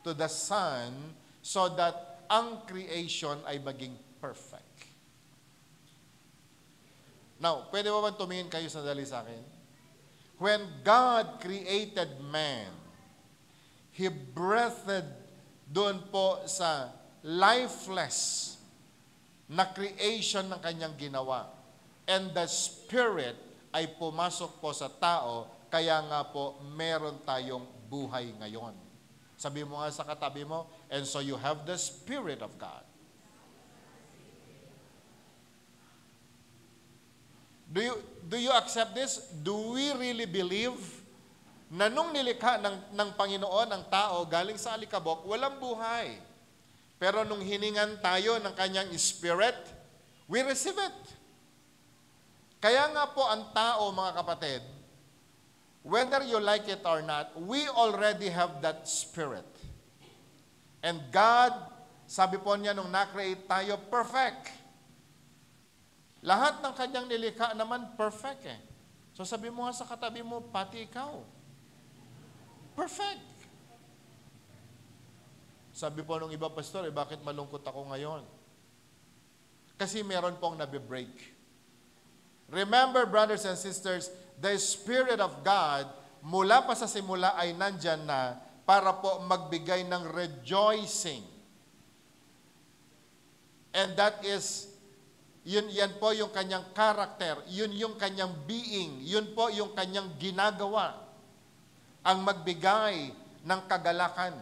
Speaker 2: to the Son, so that ang creation ay maging perfect. Now, pwede ba bang tumingin kayo sandali sa akin? When God created man, He breathed doon po sa lifeless na creation ng kanyang ginawa. And the Spirit ay pumasok po sa tao, kaya nga po meron tayong buhay ngayon. Sabi mo nga sa katabi mo, and so you have the Spirit of God. Do you accept this? Do we really believe na nung nilikha ng Panginoon ang tao galing sa alikabok, walang buhay? Pero nung hiningan tayo ng kanyang Spirit, we receive it. Kaya nga po ang tao, mga kapatid, whether you like it or not, we already have that Spirit. And God, sabi po niya nung na-create tayo, perfect. Lahat ng kanyang nilikha naman perfect eh. So sabi mo nga sa katabi mo, pati ikaw. Perfect. Sabi po nung iba, pastor, bakit malungkot ako ngayon? Kasi meron pong nabe-break. Remember, brothers and sisters, the Spirit of God, mula pa sa simula ay nandyan na para po magbigay ng rejoicing. And that is yan po yung kanyang character, yun yung kanyang being, yun po yung kanyang ginagawa, ang magbigay ng kagalakan.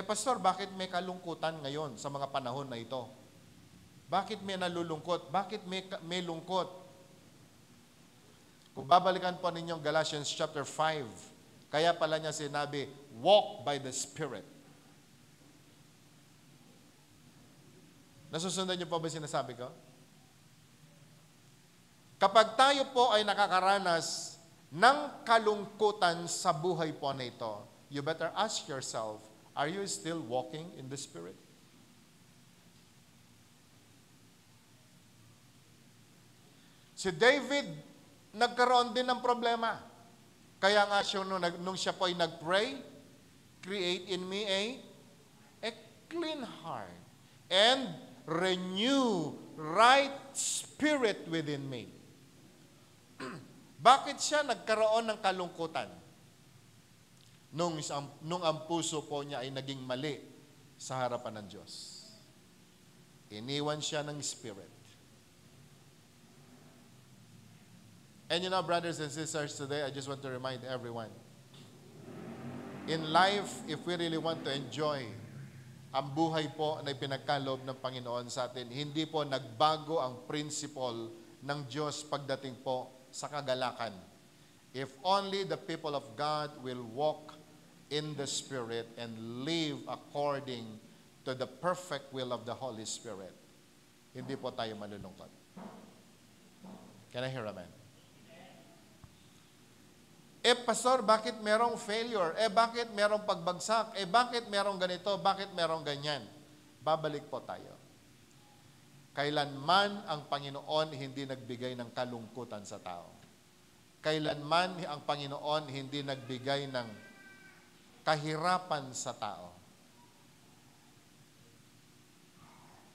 Speaker 2: Pastor, bakit may kalungkutan ngayon sa mga panahon na ito? Bakit may nalulungkot? Bakit may lungkot? Kung babalikan po ninyong Galatians chapter 5, kaya pala niya sinabi, walk by the Spirit. Nasusundan niyo po ba sinasabi ko? Kapag tayo po ay nakakaranas ng kalungkutan sa buhay po na ito, you better ask yourself, are you still walking in the Spirit? Si David, nagkaroon din ng problema. Kaya nga siya, nung siya po ay nag-pray, create in me a clean heart. And renew right spirit within me. Bakit siya nagkaroon ng kalungkutan? Nung ang puso po niya ay naging mali sa harapan ng Diyos. Iniwan siya ng Spirit. And you know, brothers and sisters, today I just want to remind everyone, In life, if we really want to enjoy ang buhay po na ipinagkaloob ng Panginoon sa atin, hindi po nagbago ang principle ng Diyos pagdating po sa kagalakan. If only the people of God will walk in the Spirit and live according to the perfect will of the Holy Spirit, hindi po tayo malulungkot. Can I hear amen? Pastor, bakit merong failure? Bakit merong pagbagsak? Bakit merong ganito? Bakit merong ganyan? Babalik po tayo. Kailanman ang Panginoon hindi nagbigay ng kalungkutan sa tao. Kailanman ang Panginoon hindi nagbigay ng kahirapan sa tao.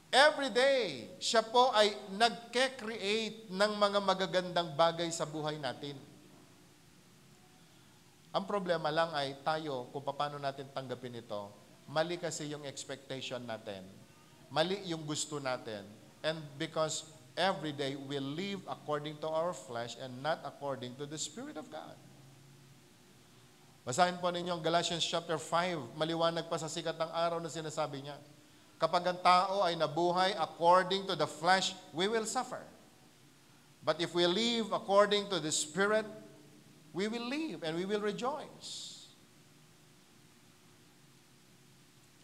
Speaker 2: Every day, siya po ay nagke-create ng mga magagandang bagay sa buhay natin. Ang problema lang ay tayo, kung paano natin tanggapin ito, mali kasi yung expectation natin. Mali yung gusto natin. And because every day we live according to our flesh and not according to the Spirit of God. Basahin po ninyo ang Galatians chapter 5. Maliwanag pa sa sikat ng araw na sinasabi niya. Kapag ang tao ay nabuhay according to the flesh, we will suffer. But if we live according to the Spirit, we will live and we will rejoice.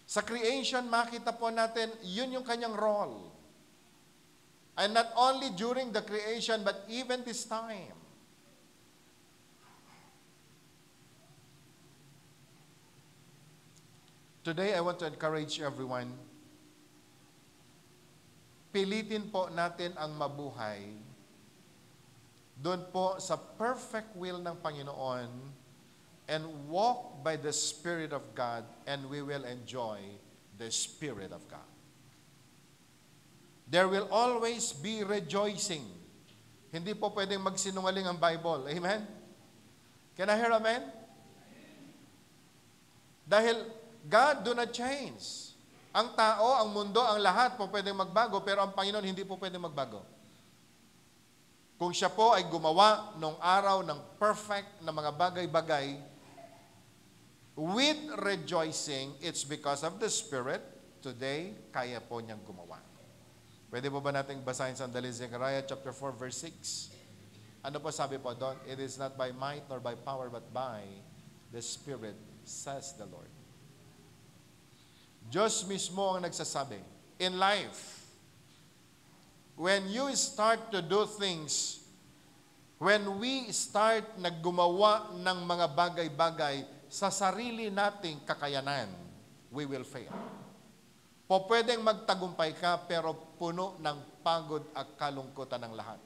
Speaker 2: Sa creation, makita po natin, yun yung kanyang role. And not only during the creation, but even this time. Today, I want to encourage everyone, pilitin po natin ang mabuhay doon po sa perfect will ng Panginoon and walk by the Spirit of God and we will enjoy the Spirit of God. There will always be rejoicing. Hindi po pwedeng magsinungaling ang Bible. Amen? Can I hear amen? Dahil God do not change. Ang tao, ang mundo, ang lahat po pwedeng magbago, pero ang Panginoon hindi po pwedeng magbago. Kung siya po ay gumawa nung araw ng perfect na mga bagay-bagay, with rejoicing, it's because of the Spirit, today, kaya po niyang gumawa. Pwede po ba nating basahin sandali Zechariah chapter 4 verse 6? Ano po sabi po doon? It is not by might nor by power, but by the Spirit, says the Lord. Diyos mismo ang nagsasabi, in life, when you start to do things, when we start na gumawa ng mga bagay-bagay sa sarili nating kakayanan, we will fail. Po pwedeng magtagumpay ka, pero puno ng pagod at kalungkutan ng lahat.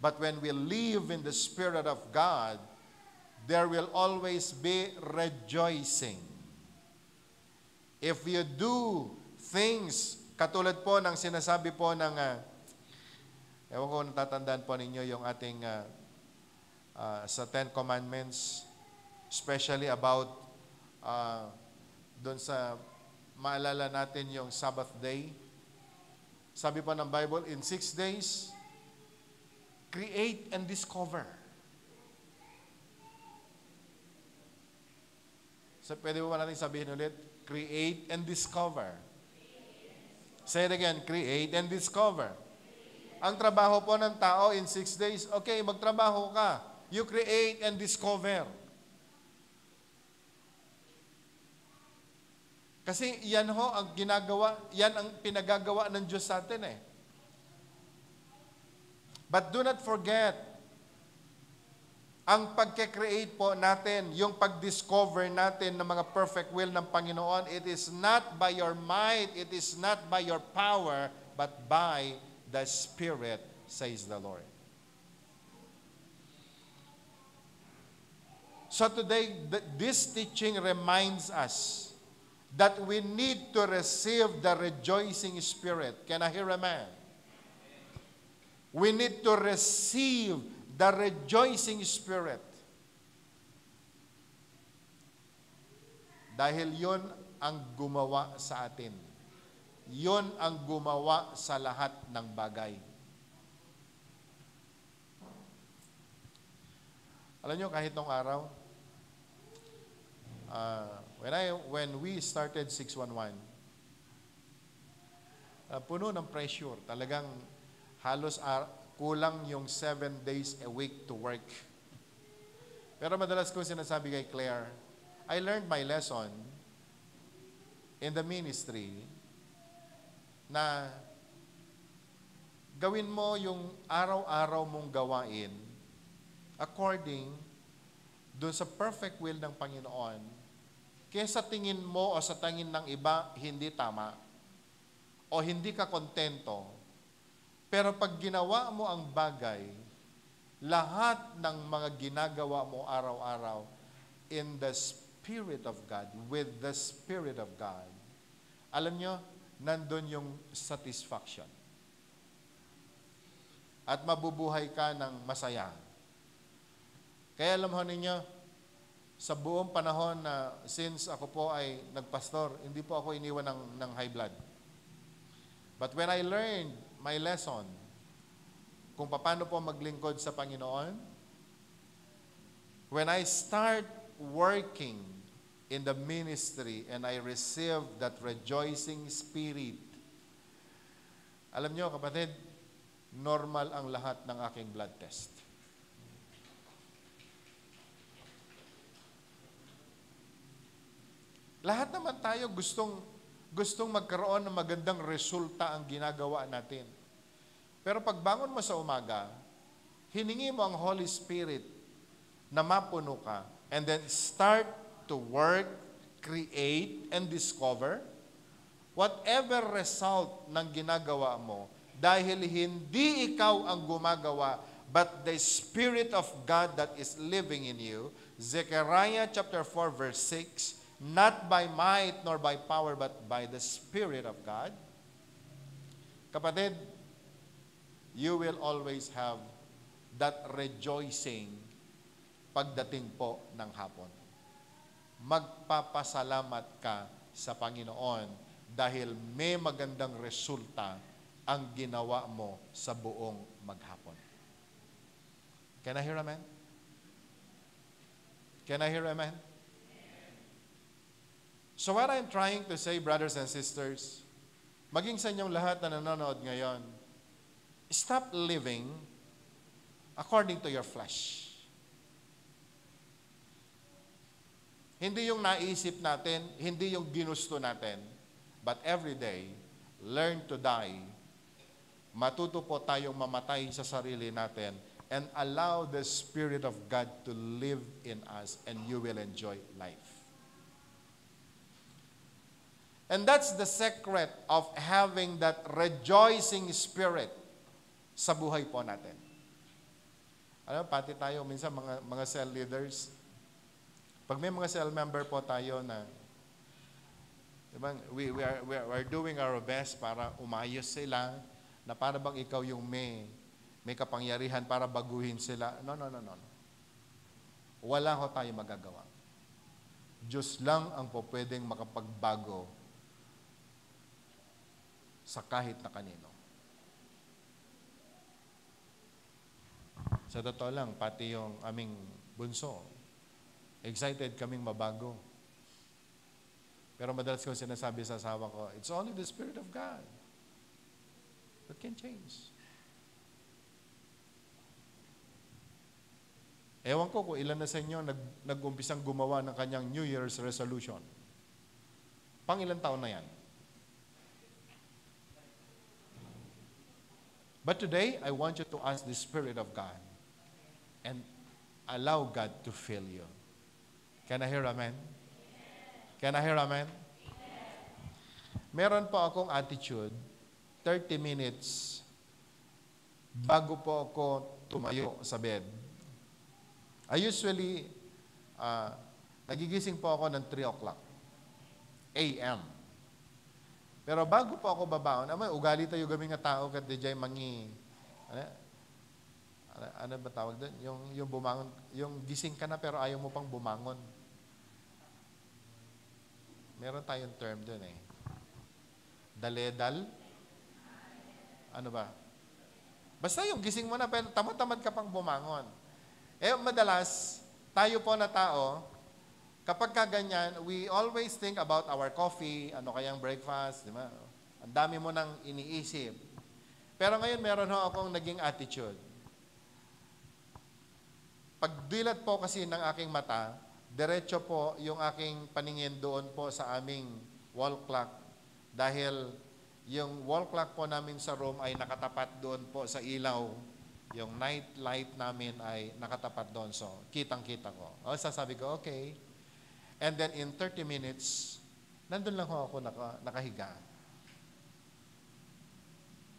Speaker 2: But when we live in the Spirit of God, there will always be rejoicing. If you do things katulad po ng sinasabi po ng, ewan ko natatandaan po ninyo yung ating sa Ten Commandments, especially about doon sa, maalala natin yung Sabbath day. Sabi po ng Bible, in 6 days, create and discover. So, pwede ba natin sabihin ulit? Create and discover. Say it again, create and discover. Ang trabaho po ng tao in 6 days, okay, magtrabaho ka. You create and discover. Kasi yan ho ang ginagawa, yan ang pinagagawa ng Diyos sa atin eh. But do not forget, ang pagke-create po natin, yung pag-discover natin ng mga perfect will ng Panginoon, it is not by your might, it is not by your power, but by the Spirit, says the Lord. So today, this teaching reminds us that we need to receive the rejoicing Spirit. Can I hear amen? We need to receive the rejoicing Spirit. Dahil yun ang gumawa sa atin. Yun ang gumawa sa lahat ng bagay. Alam nyo, kahit nung araw, When we started 611, puno ng pressure. Talagang halos kulang yung 7 days a week to work. Pero madalas ko sinasabi kay Claire, I learned my lesson in the ministry na gawin mo yung araw-araw mong gawain according doon sa perfect will ng Panginoon, kesa tingin mo o sa tingin ng iba hindi tama o hindi ka kontento. Pero pag ginawa mo ang bagay, lahat ng mga ginagawa mo araw-araw in the Spirit of God, with the Spirit of God, alam nyo, nandun yung satisfaction. At mabubuhay ka ng masaya. Kaya alam ho ninyo, sa buong panahon na since ako po ay nagpastor, hindi po ako iniwan ng high blood. But when I learned my lesson, kung paano po maglingkod sa Panginoon, when I start working in the ministry and I receive that rejoicing spirit, alam nyo kapatid, normal ang lahat ng aking blood test. Lahat naman tayo gustong magkaroon ng magandang resulta ang ginagawa natin. Pero pagbangon mo sa umaga, hiningi mo ang Holy Spirit na mapuno ka and then start to work, create, and discover whatever result ng ginagawa mo dahil hindi ikaw ang gumagawa but the Spirit of God that is living in you. Zechariah chapter 4 verse 6, not by might nor by power, but by the Spirit of God. Kapatid, you will always have that rejoicing pagdating po ng hapon. Magpapasalamat ka sa Panginoon dahil may magandang resulta ang ginawa mo sa buong maghapon. Can I hear amen? Can I hear amen? So what I'm trying to say, brothers and sisters, maging sa inyong lahat na nanonood ngayon, stop living according to your flesh. Hindi yung naisip natin, hindi yung ginusto natin, but every day, learn to die. Matuto po tayong mamatay sa sarili natin and allow the Spirit of God to live in us and you will enjoy life. And that's the secret of having that rejoicing spirit sa buhay po natin. Alam, pati tayo, minsan mga cell leaders, pag may mga cell member po tayo na, diba, we are doing our best para umayos sila, na para bang ikaw yung may kapangyarihan para baguhin sila. No. Wala ho tayo magagawa. Diyos lang ang po pwedeng makapagbago sa kahit na kanino. Sa totoo lang, pati yung aming bunso, excited kaming mabago. Pero madalas ko sinasabi sa asawa ko, it's only the Spirit of God that can change. Ewan ko kung ilan na sa inyo nag-umpisang gumawa ng kanyang New Year's resolution. Pang ilang taon na yan? But today, I want you to ask the Spirit of God and allow God to fill you. Can I hear amen? Can I hear amen? Meron po akong attitude, 30 minutes bago po ako tumayo sa bed. I usually, nagigising po ako ng 3 o'clock a.m. Pero bago po ako babaon, ugali tayo gaming nga tao kat DJ mangi, ano ba tawag doon? Yung bumangon, yung gising ka na pero ayaw mo pang bumangon. Meron tayong term doon eh. Daledal? Ano ba? Basta yung gising mo na pero tamad-tamad ka pang bumangon. Madalas, tayo po na tao, kapag kaganyan, we always think about our coffee, ano kayang breakfast, di ba? Ang dami mo nang iniisip. Pero ngayon, meron ho akong naging attitude. Pagdilat po kasi ng aking mata, diretso po yung aking paningin doon po sa aming wall clock. Dahil yung wall clock po namin sa room ay nakatapat doon po sa ilaw. Yung night light namin ay nakatapat doon. So, kitang-kita ko. O, sasabi ko, okay. And then in 30 minutes, nandun lang ho ako nakahiga.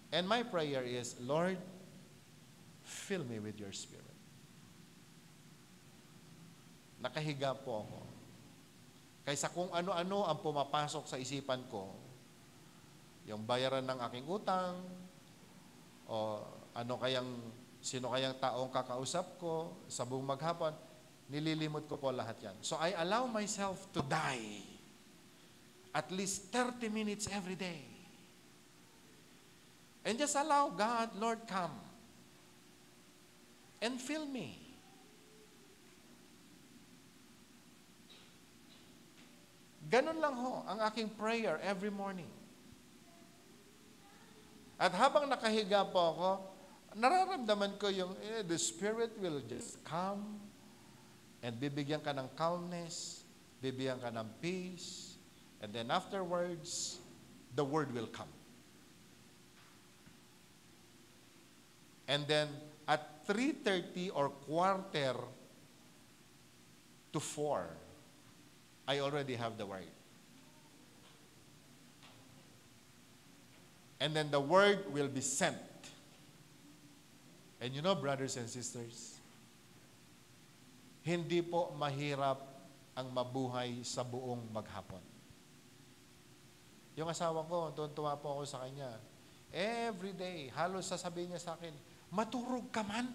Speaker 2: And my prayer is, Lord, fill me with your Spirit. Nakahiga po ako. Kaysa kung ano-ano ang pumapasok sa isipan ko, yung bayaran ng aking utang, o sino kayang taong kakausap ko sa buong maghapon, nililimot ko po lahat yan. So I allow myself to die at least 30 minutes every day. And just allow God, Lord, come and fill me. Ganun lang ho ang aking prayer every morning. At habang nakahiga po ako, nararamdaman ko yung the Spirit will just come and bibigyan ka ng calmness, bibigyan ka ng peace, and then afterwards, the Word will come. And then at 3:30 or 3:45, I already have the Word. And then the Word will be sent. And you know, brothers and sisters, hindi po mahirap ang mabuhay sa buong maghapon. Yung asawa ko, tuwa po ako sa kanya. Every day, halos sasabihin niya sa akin, maturog ka man.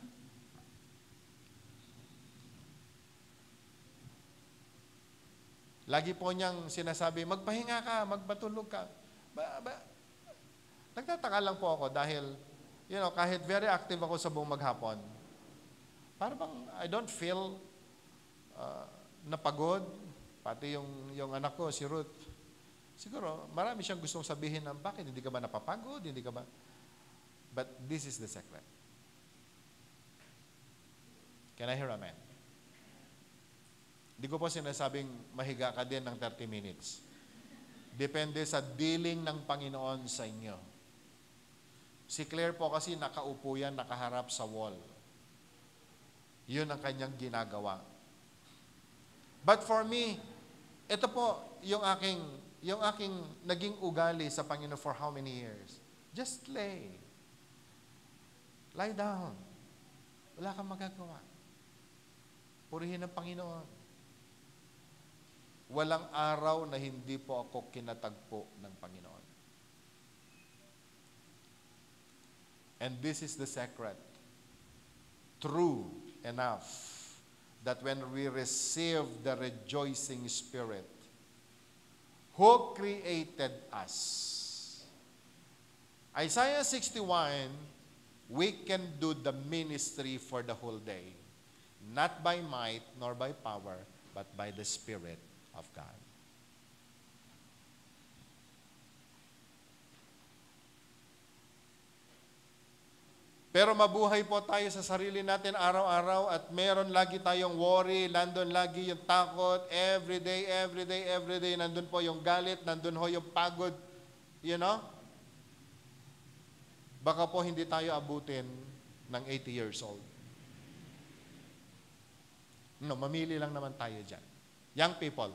Speaker 2: Lagi po niyang sinasabi, magpahinga ka, magbatulog ka. Nagtataka lang po ako dahil, kahit very active ako sa buong maghapon, parang bang I don't feel napagod. Pati yung anak ko, si Ruth, siguro marami siyang gustong sabihin ng bakit hindi ka ba napapagod, hindi ka ba? But this is the secret. Can I hear amen? Hindi ko po sinasabing mahiga ka din ng 30 minutes. Depende sa dealing ng Panginoon sa inyo. Si Claire po kasi nakaupo yan, nakaharap sa wall. Yun ang kanyang ginagawa. But for me, ito po yung aking naging ugali sa Panginoon for how many years? Just lay. Lie down. Wala kang magagawa. Purihin ang Panginoon. Walang araw na hindi po ako kinatagpo ng Panginoon. And this is the secret. True enough that when we receive the rejoicing Spirit, who created us? Isaiah 61, we can do the ministry for the whole day. Not by might nor by power, but by the Spirit of God. Pero mabuhay po tayo sa sarili natin araw-araw at meron lagi tayong worry, nandun lagi yung takot, every day, nandun po yung galit, nandun ho yung pagod, Baka po hindi tayo abutin ng 80 years old. Mamili lang naman tayo dyan. Young people,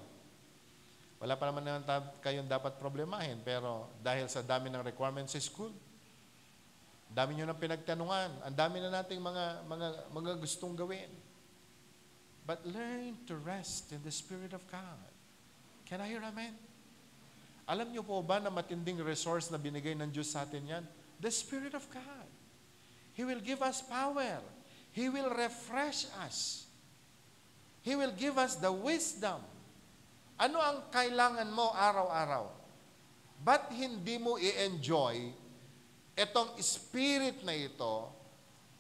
Speaker 2: wala pa naman kayong dapat problemahin, pero dahil sa dami ng requirements sa school, dami nyo ng pinagtanungan, ang dami na nating mga gustong gawin. But learn to rest in the Spirit of God. Can I hear amen? Alam nyo po ba na matinding resource na binigay ng Diyos sa atin yan? The Spirit of God. He will give us power. He will refresh us. He will give us the wisdom. Ano ang kailangan mo araw-araw? Ba't hindi mo i-enjoy itong spirit na ito?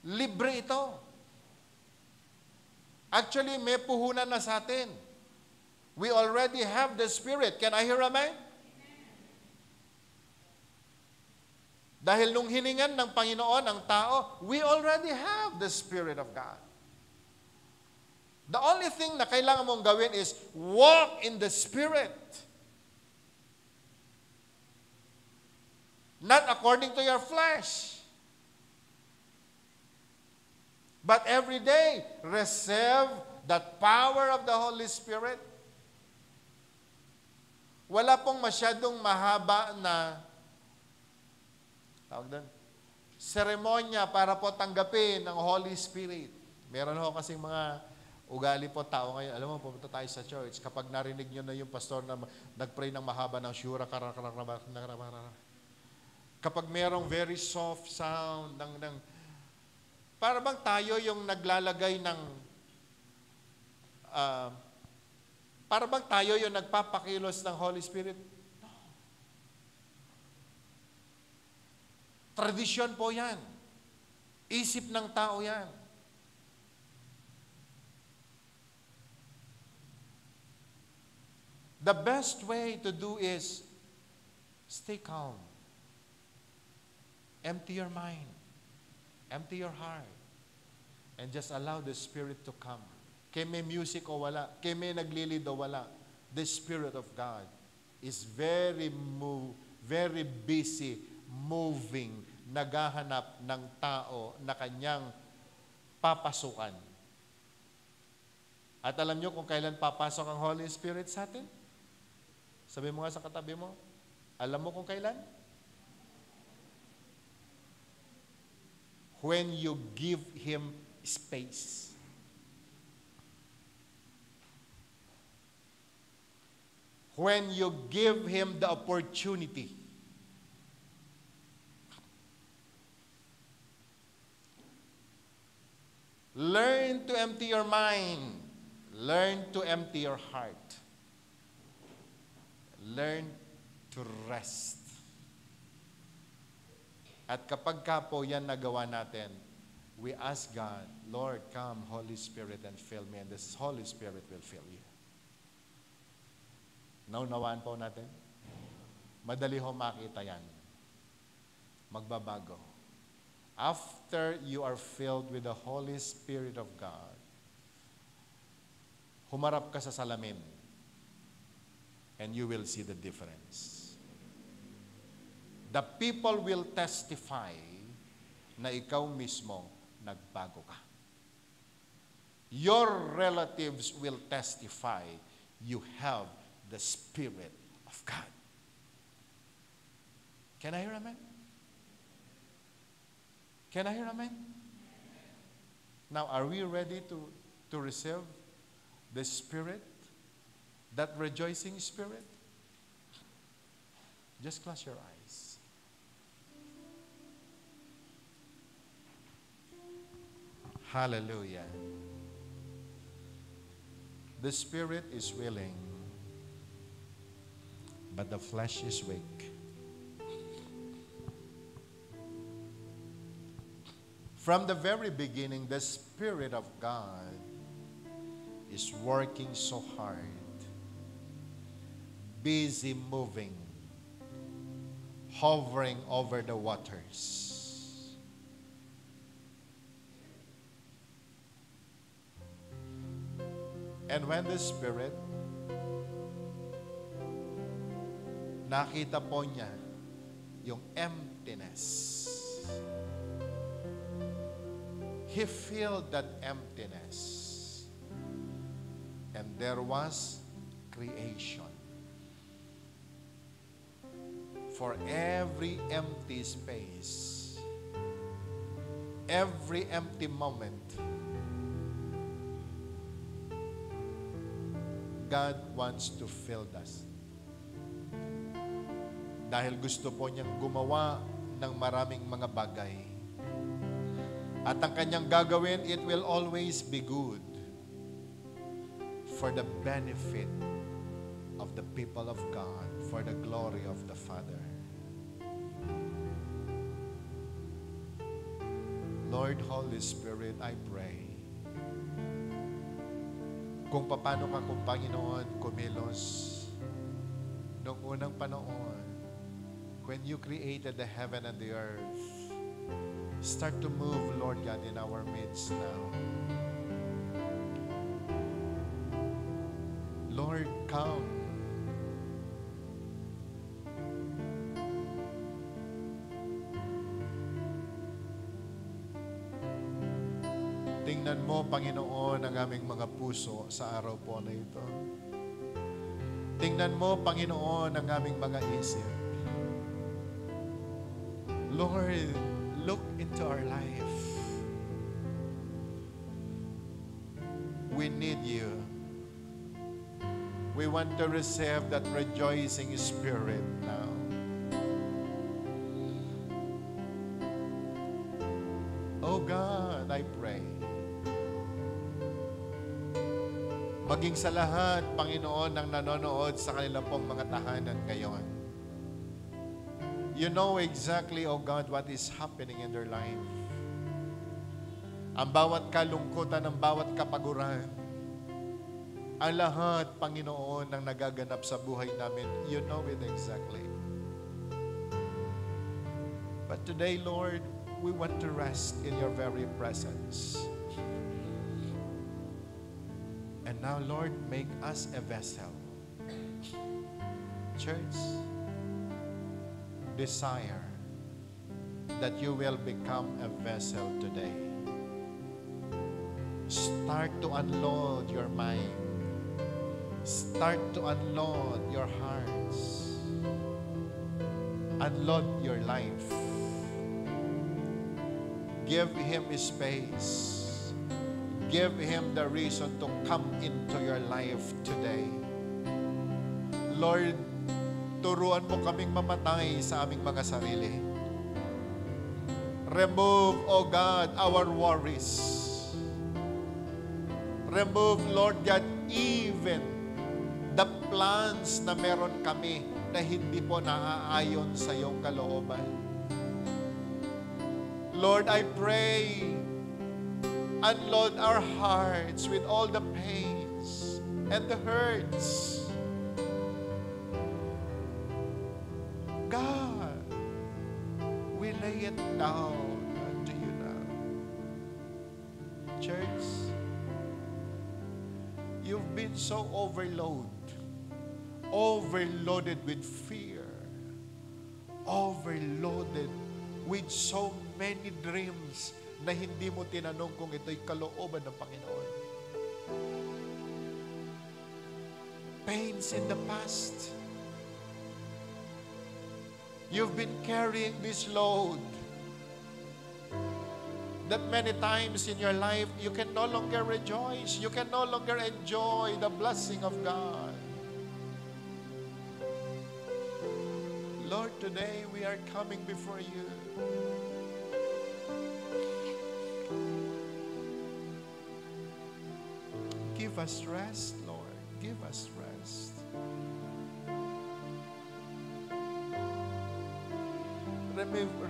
Speaker 2: Libre ito. Actually, may puhunan na sa atin. We already have the Spirit. Can I hear amen? Dahil nung hiningan ng Panginoon ang tao, we already have the Spirit of God. The only thing na kailangan mong gawin is walk in the Spirit. Not according to your flesh. But every day, receive that power of the Holy Spirit. Wala pong masyadong mahaba na tawag doon, seremonya para po tanggapin ng Holy Spirit. Meron ho kasing mga ugali po tao ngayon. Alam mo, pumunta tayo sa church. Kapag narinig nyo na yung pastor na nag-pray ng mahaba ng shura, kapag merong very soft sound, para bang tayo yung naglalagay ng, para bang tayo yung nagpapakilos ng Holy Spirit? Tradisyon po yan. Isip ng tao yan. The best way to do is stay calm. Empty your mind. Empty your heart. And just allow the Spirit to come. Kaya may music o wala, kaya may naglilid o wala, the Spirit of God is very busy moving, naghahanap ng tao na kanyang papasukan. At alam nyo kung kailan papasok ang Holy Spirit sa atin? Sabi mo nga sa katabi mo, alam mo kung kailan? When you give Him space. When you give Him the opportunity. Learn to empty your mind. Learn to empty your heart. Learn to rest. At kapag ka po yan nagawa natin, we ask God, Lord, come, Holy Spirit, and fill me. And this Holy Spirit will fill you. Naunawaan po natin? Madali ho makita yan. Magbabago. After you are filled with the Holy Spirit of God, humarap ka sa salamin and you will see the difference. The people will testify na ikaw mismo nagbago ka. Your relatives will testify you have the Spirit of God. Can I hear amen? Can I hear amen? Now, are we ready to receive the Spirit? That rejoicing Spirit? Just close your eyes. Hallelujah. The Spirit is willing, but the flesh is weak. From the very beginning, the Spirit of God is working so hard, busy moving, hovering over the waters. And when the Spirit, nakita po niya yung emptiness, He filled that emptiness. And there was creation. For every empty space, every empty moment, God wants to fill us. Dahil gusto po niyang gumawa ng maraming mga bagay. At ang kanyang gagawin, it will always be good for the benefit of the people of God, for the glory of the Father. Lord, Holy Spirit, I pray kung paano ka kung Panginoon kumilos noong unang panahon when you created the heaven and the earth. Start to move, Lord God, in our midst now. Lord, come. Tingnan mo, Panginoon, ang aming mga puso sa araw po na ito. Tingnan mo, Panginoon, ang aming mga isip. Lord, look into our life. We need you. We want to receive that rejoicing spirit now. Oh God, I pray. Maging sa lahat, Panginoon, ng nanonood sa kanilang pong mga tahanan ngayon. You know exactly, oh God, what is happening in their life. Ang bawat kalungkutan, ang bawat kapaguran, ang lahat, Panginoon, ng nagaganap sa buhay namin, you know it exactly. But today, Lord, we want to rest in your very presence. And now, Lord, make us a vessel. Church, desire that you will become a vessel today. Start to unload your mind. Start to unload your hearts. Unload your life. Give Him space. Give Him the reason to come into your life today. Lord, turuan mo kaming mamatay sa aming mga sarili. Remove, O God, our worries. Remove, Lord God, even the plans na meron kami na hindi po naaayon sa iyong kalooban. Lord, I pray, unload our hearts with all the pains and the hurts. God, we lay it down unto you now. Church, you've been so overloaded with fear, overloaded with so many dreams na hindi mo tinanong kung ito'y kalooban ng Panginoon. Pains in the past. You've been carrying this load that many times in your life you can no longer rejoice. You can no longer enjoy the blessing of God. Lord, today we are coming before you. Give us rest, Lord. Give us rest.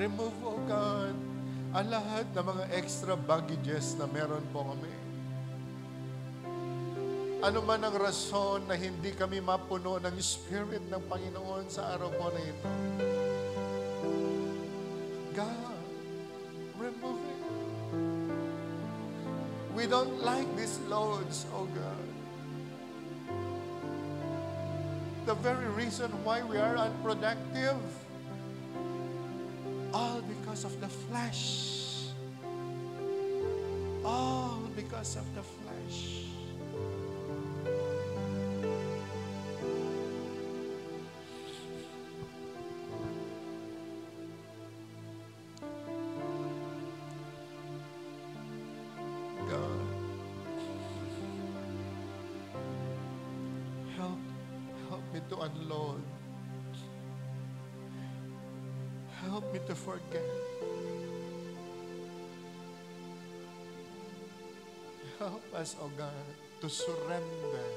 Speaker 2: Remove, oh God, ang lahat ng mga extra baggages na meron po kami. Ano man ang rason na hindi kami mapuno ng Spirit ng Panginoon sa araw po na ito. God, remove it. We don't like these loads, oh God. The very reason why we are unproductive, all because of the flesh. All because of the flesh. God, help me to unload. Help me to forget. Help us, O God, to surrender.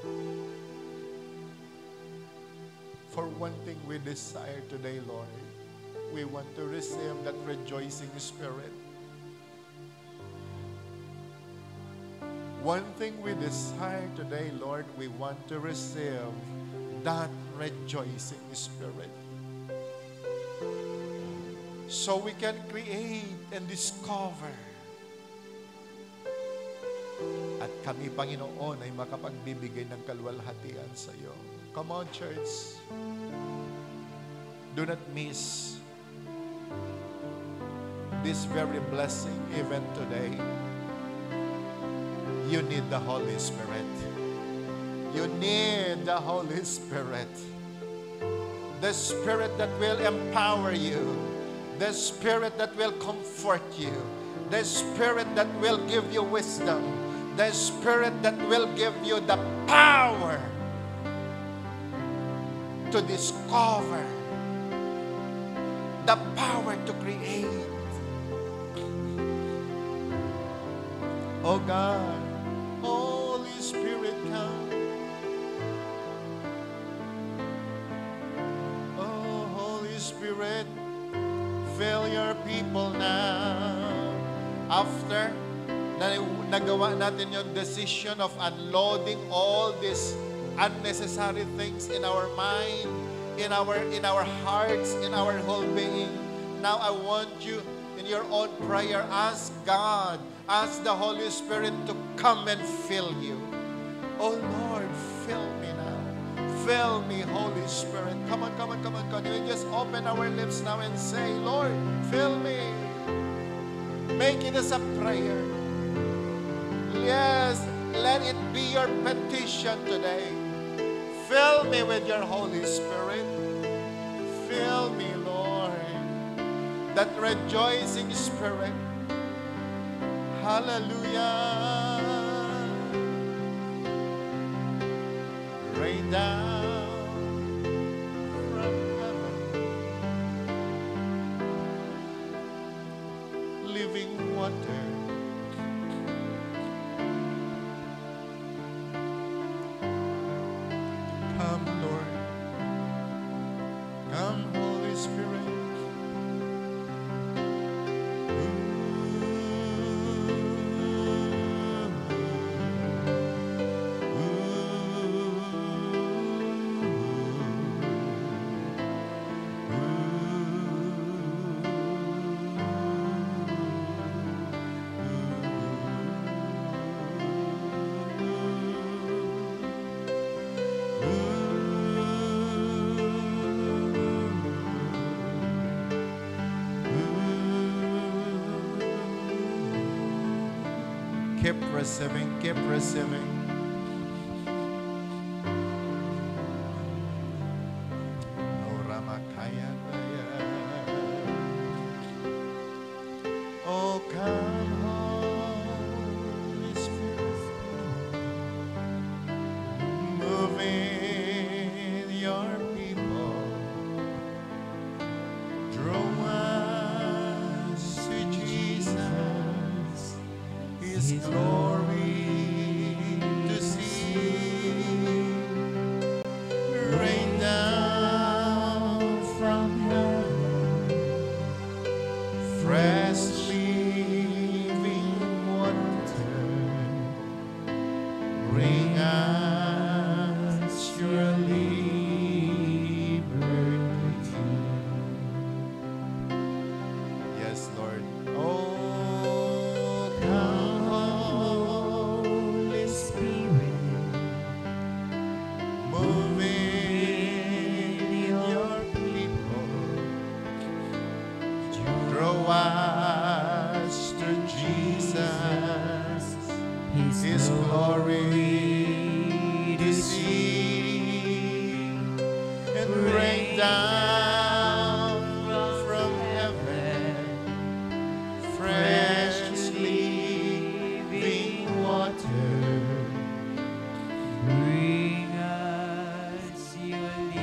Speaker 2: For one thing we desire today, Lord, we want to receive that rejoicing spirit. One thing we desire today, Lord, we want to receive that rejoicing spirit. So we can create and discover. At kami, Panginoon, ay makapagbibigay ng kaluwalhatian sa iyo. Come on, church. Do not miss this very blessing even today. You need the Holy Spirit. You need the Holy Spirit. The Spirit that will empower you. The Spirit that will comfort you. The Spirit that will give you wisdom. The Spirit that will give you the power to discover, the power to create. Oh God, Holy Spirit, come. Oh, Holy Spirit, fill your people now. After nagawa natin yung decision of unloading all these unnecessary things in our mind, in our hearts, in our whole being. Now I want you in your own prayer, ask God, ask the Holy Spirit to come and fill you. Oh Lord, fill me now. Fill me, Holy Spirit. Come on, come on, come on. Can we just open our lips now and say, Lord, fill me. Make it as a prayer. Yes, let it be your petition today. Fill me with your Holy Spirit. Fill me, Lord. That rejoicing spirit. Hallelujah. Rain down from heaven. Living water. Come, Lord. Come, Holy Spirit. Keep receiving, keep receiving. Oh, Ramakaya Daya. Oh, come, Holy Spirit. Move in your people. Draw us to Jesus. His glory to see. Rain down from heaven, fresh living water. Bring us your liberty. Yes, Lord. Oh, come, Holy Spirit, move in your people. Draw us to Jesus, His glory to see, and rain down from heaven, fresh living water.
Speaker 3: Bring us your liberty.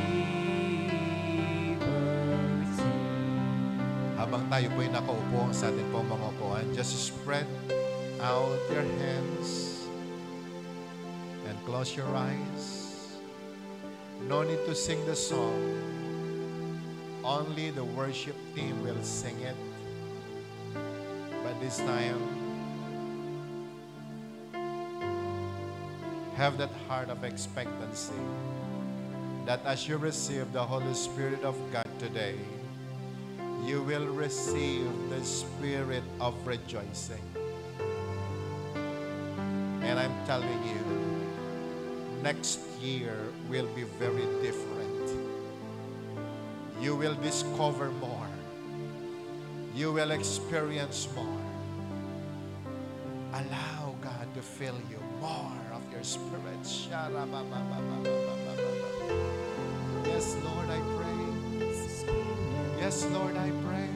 Speaker 2: Habang tayo po'y nakaupo sa ating pong mga upuan, just spread out your hands and close your eyes. No need to sing the song. Only the worship team will sing it. But this time, Have that heart of expectancy that as you receive the Holy Spirit of God today, you will receive the spirit of rejoicing. And I'm telling you, next year will be very different. You will discover more. You will experience more. Allow God to fill you more of your spirit. Yes, Lord, I pray. Yes, Lord, I pray.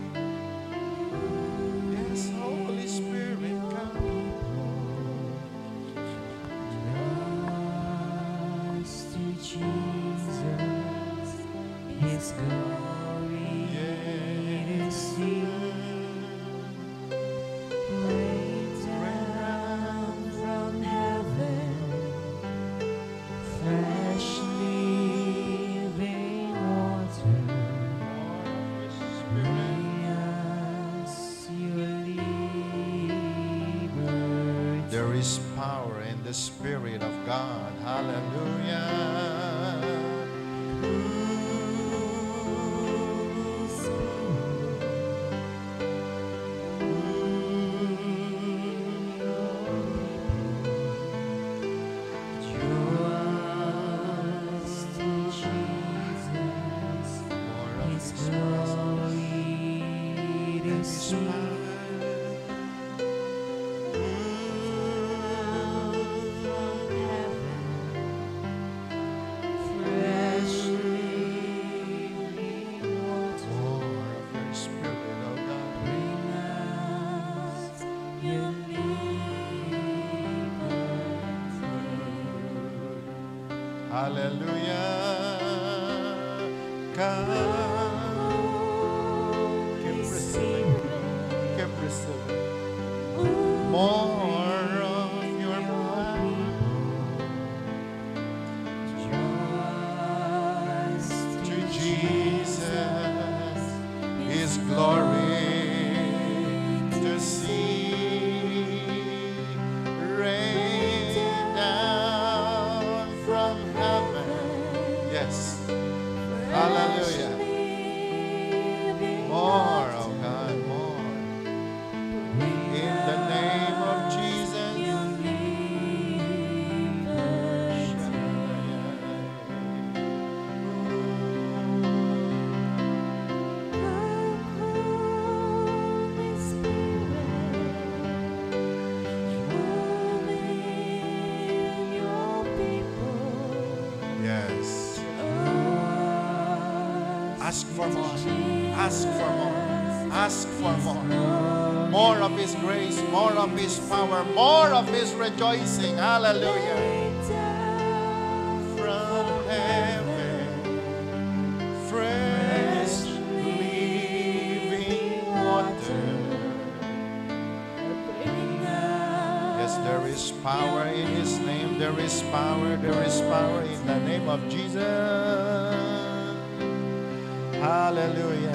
Speaker 2: Yes, Holy Spirit, come.
Speaker 3: Just to Jesus, His glory to see. Rain down from heaven, fresh living water. Bring us your liberty.
Speaker 2: There is power in the Spirit of God. Hallelujah.
Speaker 3: Just to Jesus, His glory to see. Fresh living water.
Speaker 2: More of your Spirit, oh God.
Speaker 3: Bring us your liberty.
Speaker 2: Hallelujah. Come. Keep receiving. Keep receiving. More of your power. To Jesus, His glory to see. Rain down from heaven. Yes. Hallelujah. More, oh God, more. In the name of Jesus. Yes. Ask for more. Ask for more. Ask for more. More of His grace, more of His power, more of His rejoicing. Hallelujah. From heaven, fresh living water. Yes, there is power in His name. There is power. There is power in the name of Jesus. Hallelujah.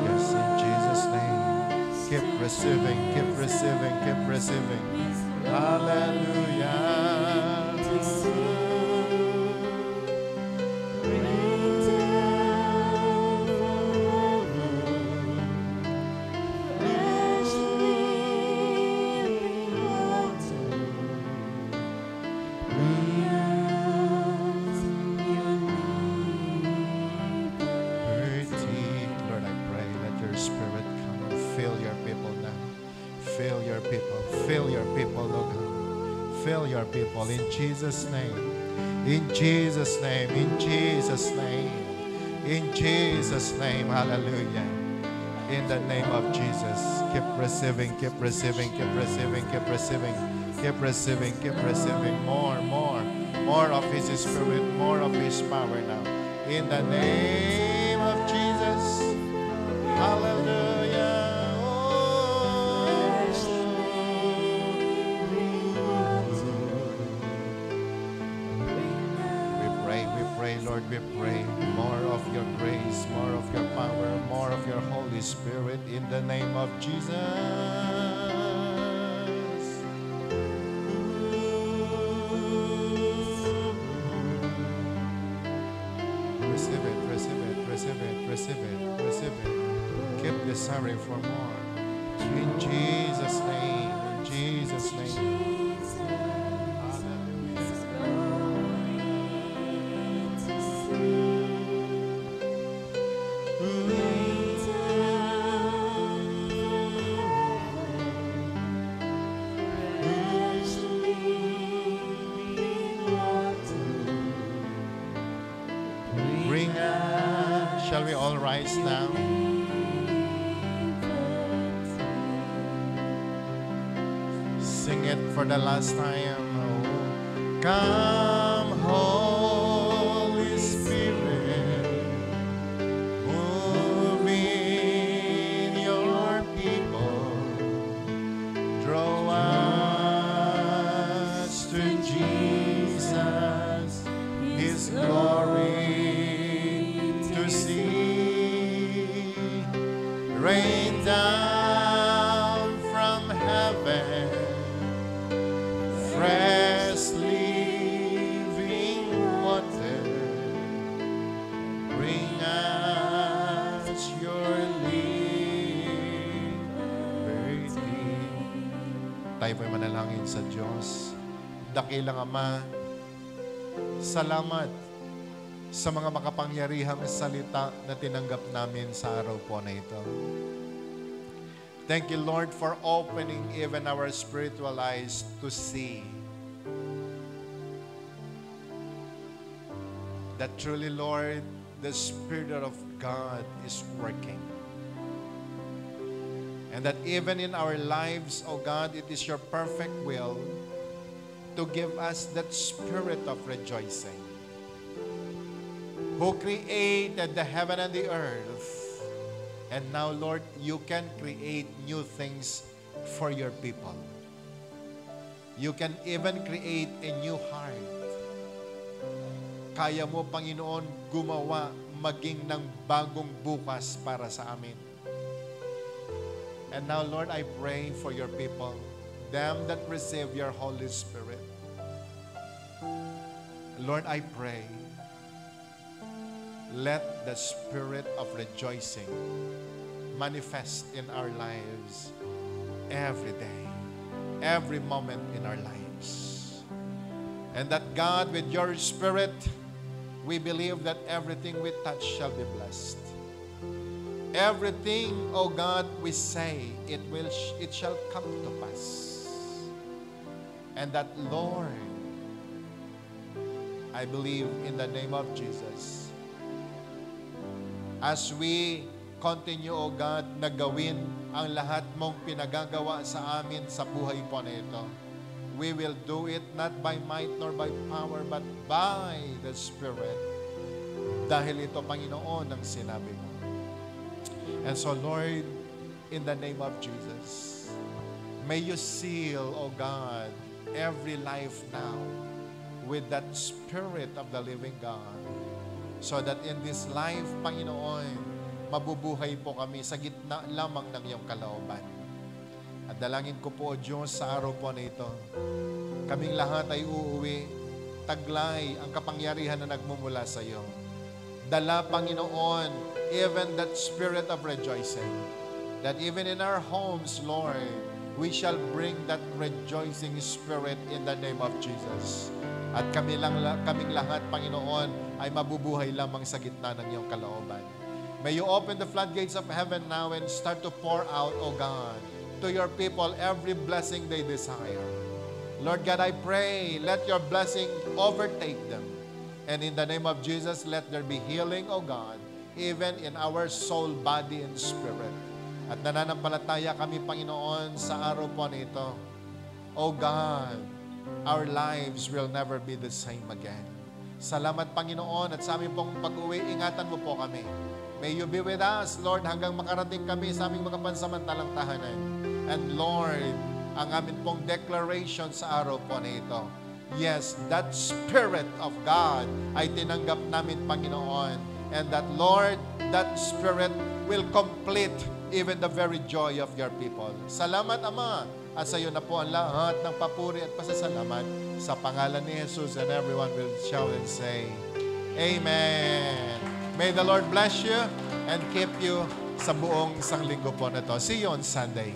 Speaker 2: Yes, in Jesus' name. Keep receiving, keep receiving, keep receiving. Lord, I pray, let your Spirit come and fill your people now. Fill your people, fill your people, Lord God. Fill your people in Jesus' name. In Jesus' name, in Jesus' name, in Jesus' name, hallelujah. In the name of Jesus, keep receiving, keep receiving, keep receiving, keep receiving, keep receiving, keep receiving more of His Spirit, more of His power now. In the name of Jesus, hallelujah. We pray, Lord, we Holy Spirit, in the name of Jesus. Receive it, receive it, receive it, receive it, receive it. Keep desiring for more. In Jesus' name, in Jesus' name. Bring, shall we all rise now? Sing it for the last time. Oh, come, Holy Spirit, move in your people, draw us to Jesus, His glory to see. Rain down from heaven, fresh living water. Bring us your liberty. Tayo po'y manalangin sa Diyos. Dakilang Ama, salamat sa mga makapangyarihang salita na tinanggap namin sa araw po na ito. Thank you, Lord, for opening even our spiritual eyes to see that truly, Lord, the Spirit of God is working. And that even in our lives, oh God, it is your perfect will to give us that spirit of rejoicing. Who created the heaven and the earth. And now, Lord, you can create new things for your people. You can even create a new heart. Kaya mo, Panginoon, gumawa maging ng bagong bukas para sa amin. And now, Lord, I pray for your people, them that receive your Holy Spirit. Lord, I pray, let the spirit of rejoicing manifest in our lives every day, every moment in our lives. And that God, with your Spirit, we believe that everything we touch shall be blessed. Everything, oh God, we say, it shall come to pass. And that, Lord, I believe in the name of Jesus, as we continue, O God, na gawin ang lahat mong pinagagawa sa amin sa buhay po na ito, we will do it not by might nor by power, but by the Spirit. Dahil ito, Panginoon, ang sinabi mo. And so, Lord, in the name of Jesus, may you seal, O God, every life now with that Spirit of the living God. So that in this life, Panginoon, mabubuhay po kami sa gitna lamang ng iyong kalooban. At dalangin ko po, O Diyos, sa araw po na ito, kaming lahat ay uuwi, taglay ang kapangyarihan na nagmumula sa iyo. Dala, Panginoon, even that spirit of rejoicing, that even in our homes, Lord, we shall bring that rejoicing spirit in the name of Jesus. At kaming lahat, Panginoon, ay mabubuhay lamang sa gitna ng iyong kalooban. May you open the floodgates of heaven now and start to pour out, O God, to your people every blessing they desire. Lord God, I pray, let your blessing overtake them. And in the name of Jesus, let there be healing, O God, even in our soul, body, and spirit. At nananampalataya kami, Panginoon, sa araw po nito. O God, our lives will never be the same again. Salamat, Panginoon, at sa aming pong pag-uwi, ingatan mo po kami. May you be with us, Lord, hanggang makarating kami sa aming mga pansamantalang tahanan. And Lord, ang amin pong declaration sa araw po na ito, yes, that Spirit of God ay tinanggap namin, Panginoon. And that, Lord, that Spirit will complete even the very joy of your people. Salamat, Ama. At sa iyo na po ang lahat ng papuri at pasasalamat sa pangalan ni Jesus, and everyone will shout and say, Amen. May the Lord bless you and keep you sa buong isang linggo po na to. See you on Sunday.